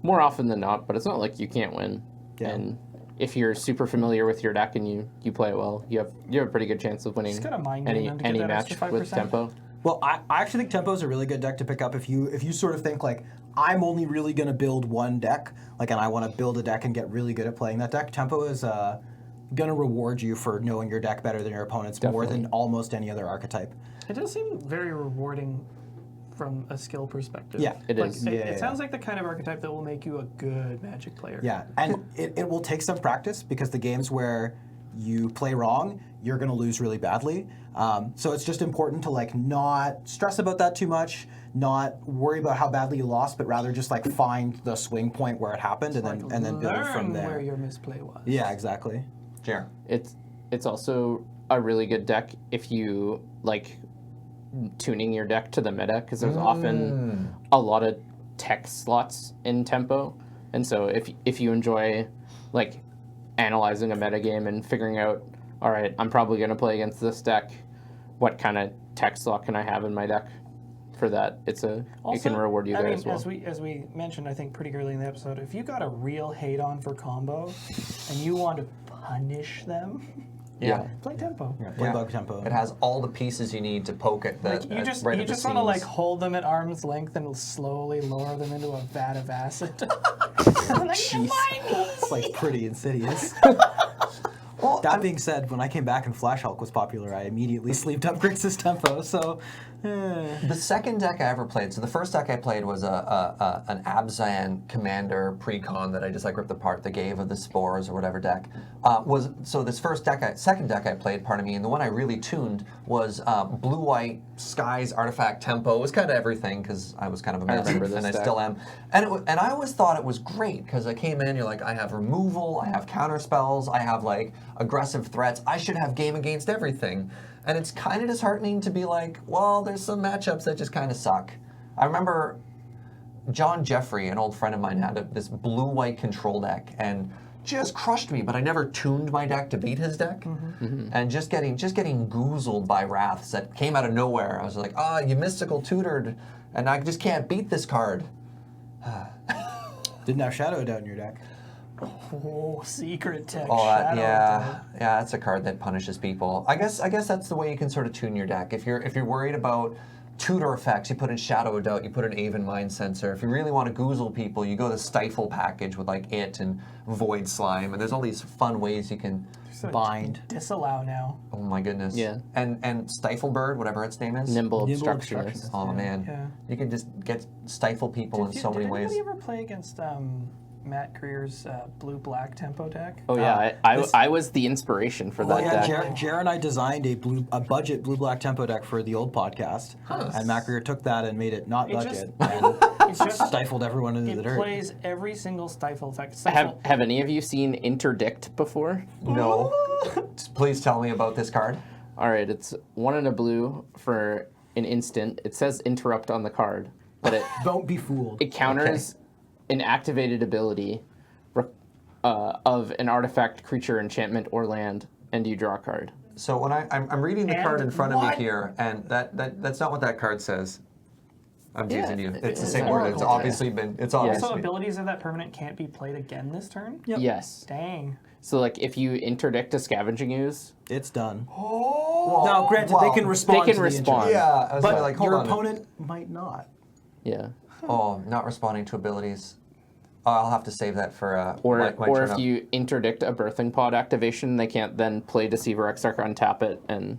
more often than not, but it's not like you can't win. Yeah. And if you're super familiar with your deck and you play it well, you have a pretty good chance of winning Just gotta mind game them to get any that match extra with 5%. tempo. Well, I actually think Tempo is a really good deck to pick up if you sort of think like, I'm only really going to build one deck, like, and I want to build a deck and get really good at playing that deck. Tempo is going to reward you for knowing your deck better than your opponents, more Definitely. than almost any other archetype. It does seem very rewarding from a skill perspective. Yeah, it Like, is. It sounds like the kind of archetype that will make you a good Magic player. Yeah, and it will take some practice because the games where you play wrong, you're going to lose really badly. So it's just important to like not stress about that too much, not worry about how badly you lost, but rather just like find the swing point where it happened and then build from Learn where there. your misplay was. Yeah, exactly. Jer. It's also a really good deck if you like tuning your deck to the meta, because there's often a lot of tech slots in tempo, and so if you enjoy like analyzing a metagame and figuring out, all right, I'm probably going to play against this deck, what kind of tech slot can I have in my deck for that? It can reward you I there mean, as well. as we mentioned, I think pretty early in the episode, if you got a real hate on for combo and you want to punish them, Yeah. Play tempo. Yeah, play bug tempo. It has all the pieces you need to poke at the Like you just right you at the just want to like seams. hold them at arm's length and slowly lower them into a vat of acid. Like, It's like pretty insidious. Well, That being said, when I came back and Flash Hulk was popular, I immediately sleeved up Grixis tempo. So, the second deck I ever played, so the first deck I played was an Abzan Commander Precon that I just like ripped apart, the Gave of the Spores or whatever deck. This second deck I played, pardon me, and the one I really tuned was blue-white Skies Artifact Tempo. It was kind of everything because I was kind of a mess, remember this and I deck. still am. And I always thought it was great because I came in, you're like, I have removal, I have counter spells, I have like aggressive threats. I should have game against everything. And it's kind of disheartening to be like, well, there's some matchups that just kind of suck. I remember John Jeffrey, an old friend of mine, had this blue-white control deck and just crushed me, but I never tuned my deck to beat his deck. And just getting goozled by wraths that came out of nowhere. I was like, you mystical tutored, and I just can't beat this card. didn't have Shadow Doubt in your deck. Oh, secret tech. Oh, Shadow yeah, that's a card that punishes people. I guess that's the way you can sort of tune your deck. If you're worried about tutor effects, you put in Shadow of Doubt, you put in Aven Mind Sensor. If you really want to goozle people, you go the Stifle package with like It and Void Slime, and there's all these fun ways you can. So Bind. disallow now. Oh my goodness. Yeah. And Stifle Bird, whatever its name is. Nimble Nimble obstructionist. Oh man. Yeah. You can just stifle people in so many Did ways. anybody ever play against Matt Greer's blue-black tempo deck? Oh yeah, I was the inspiration for that Well, deck. yeah, Jer and I designed a budget blue-black tempo deck for the old podcast, and Matt Greer took that and made it not It budget just- and It's just stifled everyone into the it dirt. plays every single stifle effect. Have any of you seen Interdict before? No. Please tell me about this card. All right, it's 1 and a blue for an instant. It says interrupt on the card, but Don't be fooled. it counters an activated ability of an artifact, creature, enchantment, or land, and you draw a card. So when I'm reading the And card in front of what? me here, and that's not what that card says. I'm teasing you. It's the it's same an word. It's oracle obviously been. It's Also, obviously. abilities of that permanent can't be played again this turn? Yes. Dang. So like if you interdict a scavenging ooze, It's done. Oh. Now, granted, they can respond. They can to the respond. injury. Yeah. I was but like, hold your on. opponent might not. yeah. Oh, not responding to abilities. Oh, I'll have to save that for Or my or turn if up. you interdict a birthing pod activation, they can't then play Deceiver Exarch, untap it, and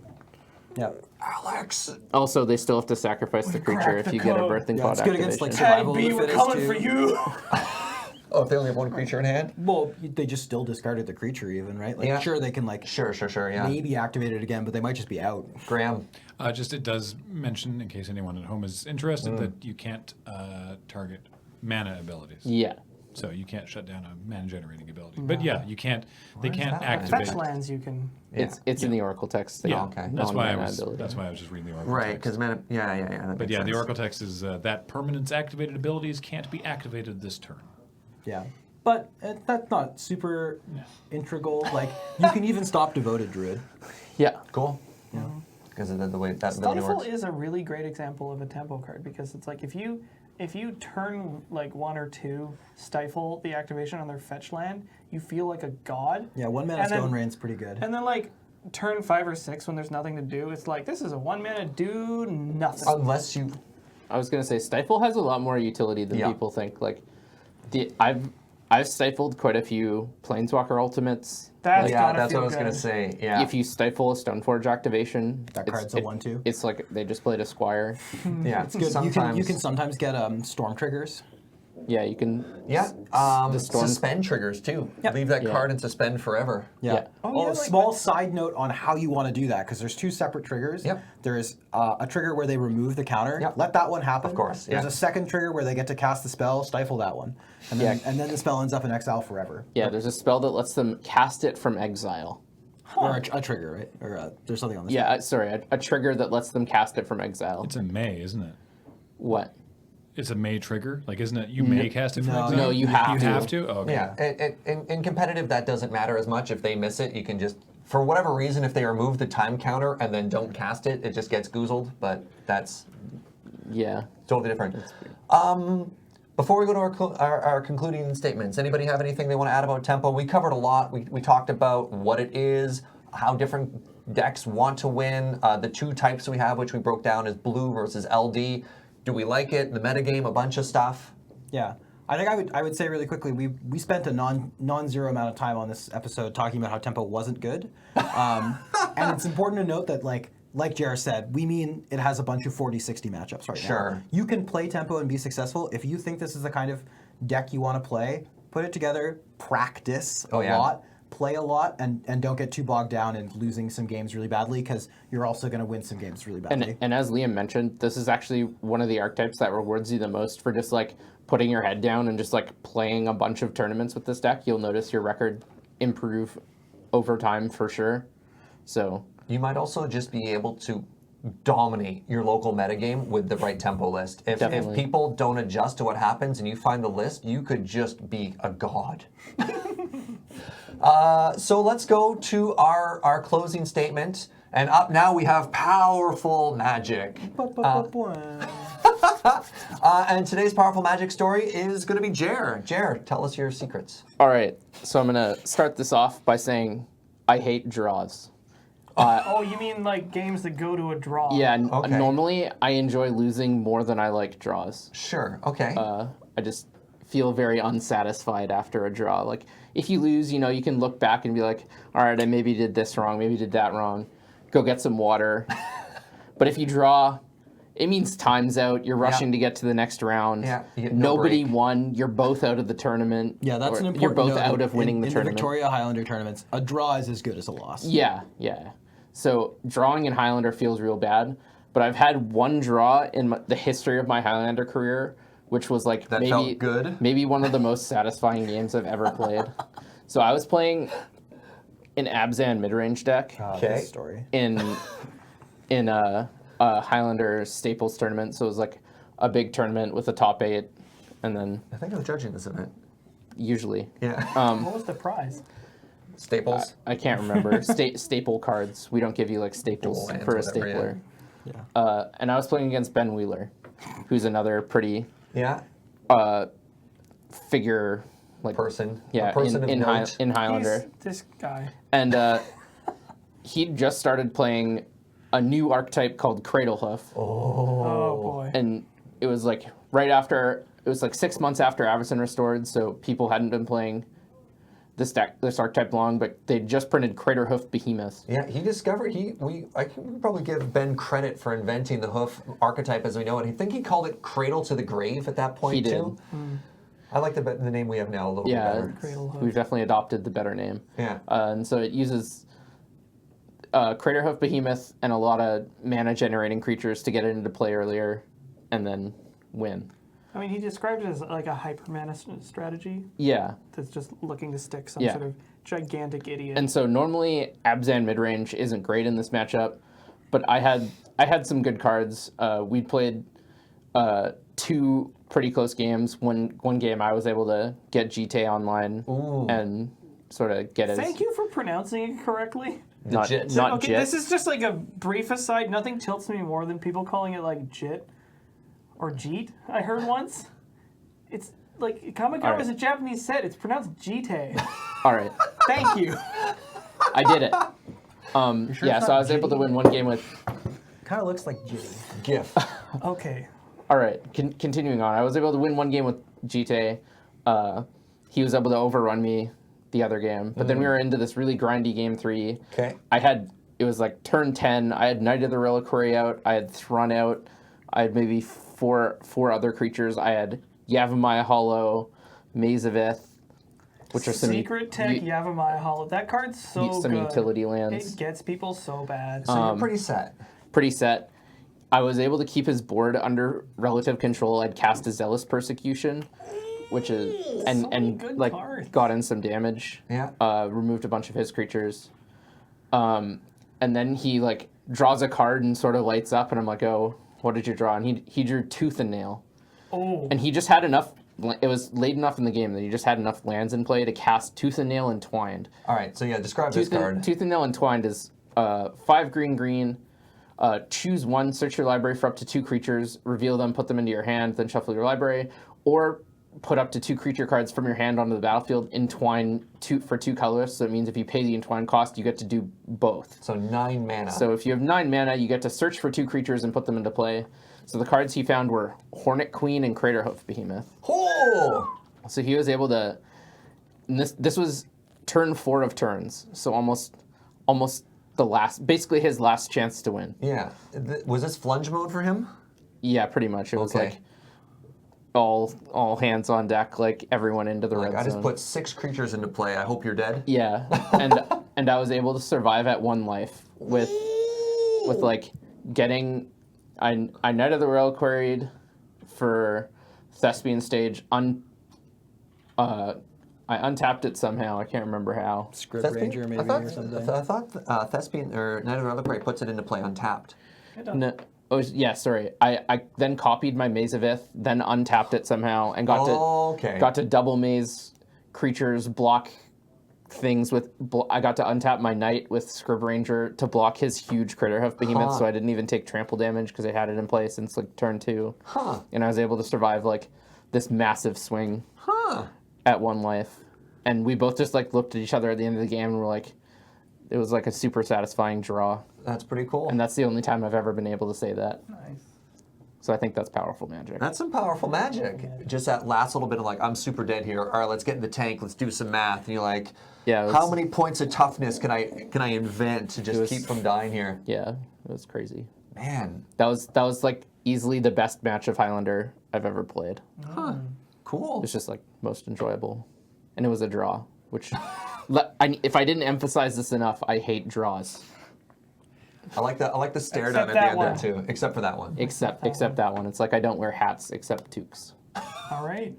Yeah. Alex. also they still have to sacrifice the creature cracked if the you get a code. birthing Yeah, pod it's good activation. against, like, Hey, Survival of B, the we're fittest, coming too. for you. Oh, if they only have one creature in hand. Well, they just still discarded the creature, even, right? Like, Yeah. sure, they can like Sure. Yeah. maybe activate it again, but they might just be out. Graham. Just it does mention, in case anyone at home is interested, that you can't target mana abilities. Yeah. So you can't shut down a mana generating ability. But yeah, you can't. They Where's can't that? activate. Fetch lands you can. It's in the Oracle text. the Yeah, okay. That's why I non-mana was. ability. That's why I was just reading the Oracle Right, text. because mana. Yeah. That But makes yeah, sense. the Oracle text is that permanent's activated abilities can't be activated this turn. Yeah. But that's not super integral. Like, you can even stop Devoted Druid. Yeah. Cool. Yeah. Because of the way that ability Stifle works. is a really great example of a tempo card because it's like if you turn like 1 or 2 stifle the activation on their fetch land, you feel like a god. Yeah, 1 mana And then- Stone Rain's pretty good. And then like turn 5 or 6 when there's nothing to do, it's like this is a 1 mana do nothing. Unless you. I was gonna say Stifle has a lot more utility than Yeah. people think. Like, I've stifled quite a few Planeswalker ultimates. That's Yeah, gotta that's what feel I was gonna good. say. Yeah. If you stifle a Stoneforge activation, That card's a 1/2. It's like they just played a Squire. yeah. It's good. Sometimes. You can sometimes get Storm triggers. Yeah, you can. Yeah. the storm- Suspend triggers too. Yep. Leave that Yeah. card and suspend forever. Yeah. Oh, Oh, yeah, a like small what- side note on how you want to do that, because there's 2 separate triggers. Yep. There's a trigger where they remove the counter. Yep. Let that one happen. Of course, There's yeah. a second trigger where they get to cast the spell, stifle that one. And then, Yeah. and then the spell ends up in exile forever. Yeah, there's a spell that lets them cast it from exile. Or a trigger, right? Or there's something on this. Yeah, a trigger that lets them cast it from exile. It's a May, isn't it? What? It's a May trigger. Like, isn't it? You may cast it from No, exile? no, you have You to. have to? Oh, okay. Yeah. In competitive, that doesn't matter as much. If they miss it, you can just, for whatever reason, if they remove the time counter and then don't cast it, it just gets goozled. But that's Yeah. totally different. Before we go to our concluding statements, anybody have anything they want to add about tempo? We covered a lot. We talked about what it is, how different decks want to win. The two types we have, which we broke down, is blue versus LD. Do we like it? The metagame, a bunch of stuff. Yeah. I think I would say really quickly, we spent a non-zero amount of time on this episode talking about how tempo wasn't good. And it's important to note that like Jared said, we mean it has a bunch of 40-60 matchups right now. Sure. You can play tempo and be successful. If you think this is the kind of deck you want to play, put it together, practice a lot, play a lot, and don't get too bogged down in losing some games really badly, because you're also going to win some games really badly. And as Liam mentioned, this is actually one of the archetypes that rewards you the most for just like putting your head down and just like playing a bunch of tournaments with this deck. You'll notice your record improve over time for sure. So you might also just be able to dominate your local metagame with the right tempo list. If people don't adjust to what happens and you find the list, you could just be a god. So let's go to our closing statement. And up now we have powerful magic. And today's powerful magic story is going to be Jer. Jer, tell us your secrets. all right, so I'm gonna start this off by saying I hate draws. Oh, you mean like games that go to a draw? Yeah, Okay. normally I enjoy losing more than I like draws. Sure, okay. I just feel very unsatisfied after a draw. Like, if you lose, you know, you can look back and be like, all right, I maybe did this wrong, maybe did that wrong. Go get some water. But if you draw, it means time's out. You're rushing to get to the next round. Yeah, you get no Nobody break. won. You're both out of the tournament. Yeah, that's an important You're both note out of winning the in tournament. the Victoria Highlander tournaments, a draw is as good as a loss. Yeah. So drawing in Highlander feels real bad. But I've had one draw in the history of my Highlander career, which was like That felt good? maybe one of the most satisfying games I've ever played. So I was playing an Abzan mid-range deck Okay. This story. in a Highlander Staples tournament. So it was like a big tournament with a top 8, and then I think I was judging this event. usually Yeah. What was the prize? Staples. I can't remember staple cards. We don't give you like staples Dual lands, for a whatever, stapler. Yeah. And I was playing against Ben Wheeler, who's another pretty Yeah. figure, like Person. yeah, A person in of note. Highlander. He's this guy. And he just started playing a new archetype called Cradlehoof. Oh boy. And it was like right after, it was like 6 months after Avacyn Restored, so people hadn't been playing this archetype long, but they just printed Craterhoof Behemoth. Yeah, he discovered I can probably give Ben credit for inventing the hoof archetype as we know it. I think he called it Cradle to the Grave at that point He did. too. I like the name we have now a little bit better. Cradlehoof. We've definitely adopted the better name. Yeah. And so it uses Craterhoof Behemoth and a lot of mana generating creatures to get it into play earlier and then win. I mean, he described it as like a hyper mana strategy Yeah. that's just looking to stick some Yeah. sort of gigantic idiot. And so normally Abzan midrange isn't great in this matchup, but I had some good cards. We played 2 pretty close games. One game I was able to get GT online and sort of get his. Thank you for pronouncing it correctly. Not Jit. not Okay, Jit. this is just like a brief aside. Nothing tilts me more than people calling it like Jit or Jeet. I heard once. It's like Kamikawa All right. is a Japanese set. It's pronounced Jite. All right, Thank you. I did it. sure Yeah, it's so I not was able to Jitty? win one game with. Kind of looks like Jitty. GIF. Okay. All right, continuing on. I was able to win one game with GT. He was able to overrun me the other game, but then we were into this really grindy game 3. Okay. It was like turn 10. I had Knight of the Reliquary out. I had Thrun out. I had maybe four other creatures. I had Yavimaya Hollow, Maze of Ith, which are some Secret Tech Yavimaya Hollow. That card's so some good. utility lands. It gets people so bad. So you're pretty set. Pretty set. I was able to keep his board under relative control. I'd cast a Zealous Persecution, which is and good like cards. got in some damage. Yeah. Removed a bunch of his creatures. And then he like draws a card and sort of lights up, and I'm like, oh, what did you draw? And he drew Tooth and Nail. Oh. And he just had enough. It was late enough in the game that he just had enough lands in play to cast Tooth and Nail Entwined. All right, so yeah, describe this card. Tooth and Nail Entwined is 5 green. Choose one, search your library for up to 2 creatures, reveal them, put them into your hand, then shuffle your library. Or put up to 2 creature cards from your hand onto the battlefield, entwine for 2 colors. So it means if you pay the entwine cost, you get to do both. So 9 mana. So if you have 9 mana, you get to search for 2 creatures and put them into play. So the cards he found were Hornet Queen and Craterhoof Behemoth. Oh! So he was able to. And this was turn 4 of turns. So almost the last, basically his last chance to win. Yeah. Was this flunge mode for him? Yeah, pretty much. It was Okay. like all hands on deck, like everyone into the red I just zone. put 6 creatures into play. I hope you're dead. Yeah, and I was able to survive at 1 life with like getting. I Knight of the Reliquaried for Thespian stage. I untapped it somehow. I can't remember how. Script Ranger maybe or something. I thought Thespian or Knight of the Reliquary puts it into play untapped. No, yeah, sorry. I then copied my Maze of Ith, then untapped it somehow, and got to double maze creatures, block things with. I got to untap my Knight with Script Ranger to block his huge Craterhoof Behemoth, so I didn't even take trample damage because I had it in play since like turn 2. Huh. And I was able to survive like this massive swing at 1 life. And we both just like looked at each other at the end of the game and were like, it was like a super satisfying draw. That's pretty cool. And that's the only time I've ever been able to say that. Nice. So I think that's powerful magic. That's some powerful magic. Just that last little bit of like, I'm super dead here. All right, let's get in the tank. Let's do some math. And you're like, Yeah, how many points of toughness can I invent to just keep from dying here? Yeah, it was crazy. Man. That was like easily the best match of Highlander I've ever played. Huh. Cool. It was just like most enjoyable. And it was a draw, which if I didn't emphasize this enough, I hate draws. I like the stare down Except at the that end one. there too. Except for that one. Except that one. It's like I don't wear hats except toques. All right.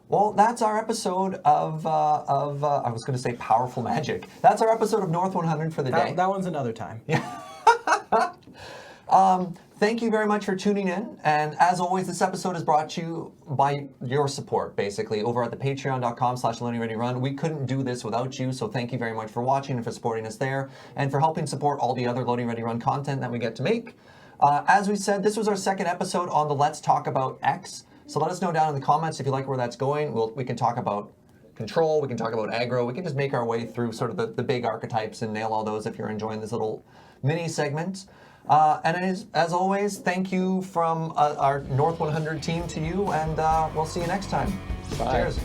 Well, that's our episode of I was going to say powerful magic. That's our episode of North 100 for the day. That one's another time. Thank you very much for tuning in. And as always, this episode is brought to you by your support, basically, over at the patreon.com/LoadingReadyRun. We couldn't do this without you, so thank you very much for watching and for supporting us there, and for helping support all the other Loading Ready Run content that we get to make. As we said, this was our second episode on the Let's Talk About X. So let us know down in the comments if you like where that's going. We can talk about control, we can talk about aggro, we can just make our way through sort of the big archetypes and nail all those if you're enjoying this little mini segment. And as always, thank you from our North 100 team to you, and we'll see you next time. Bye. Cheers.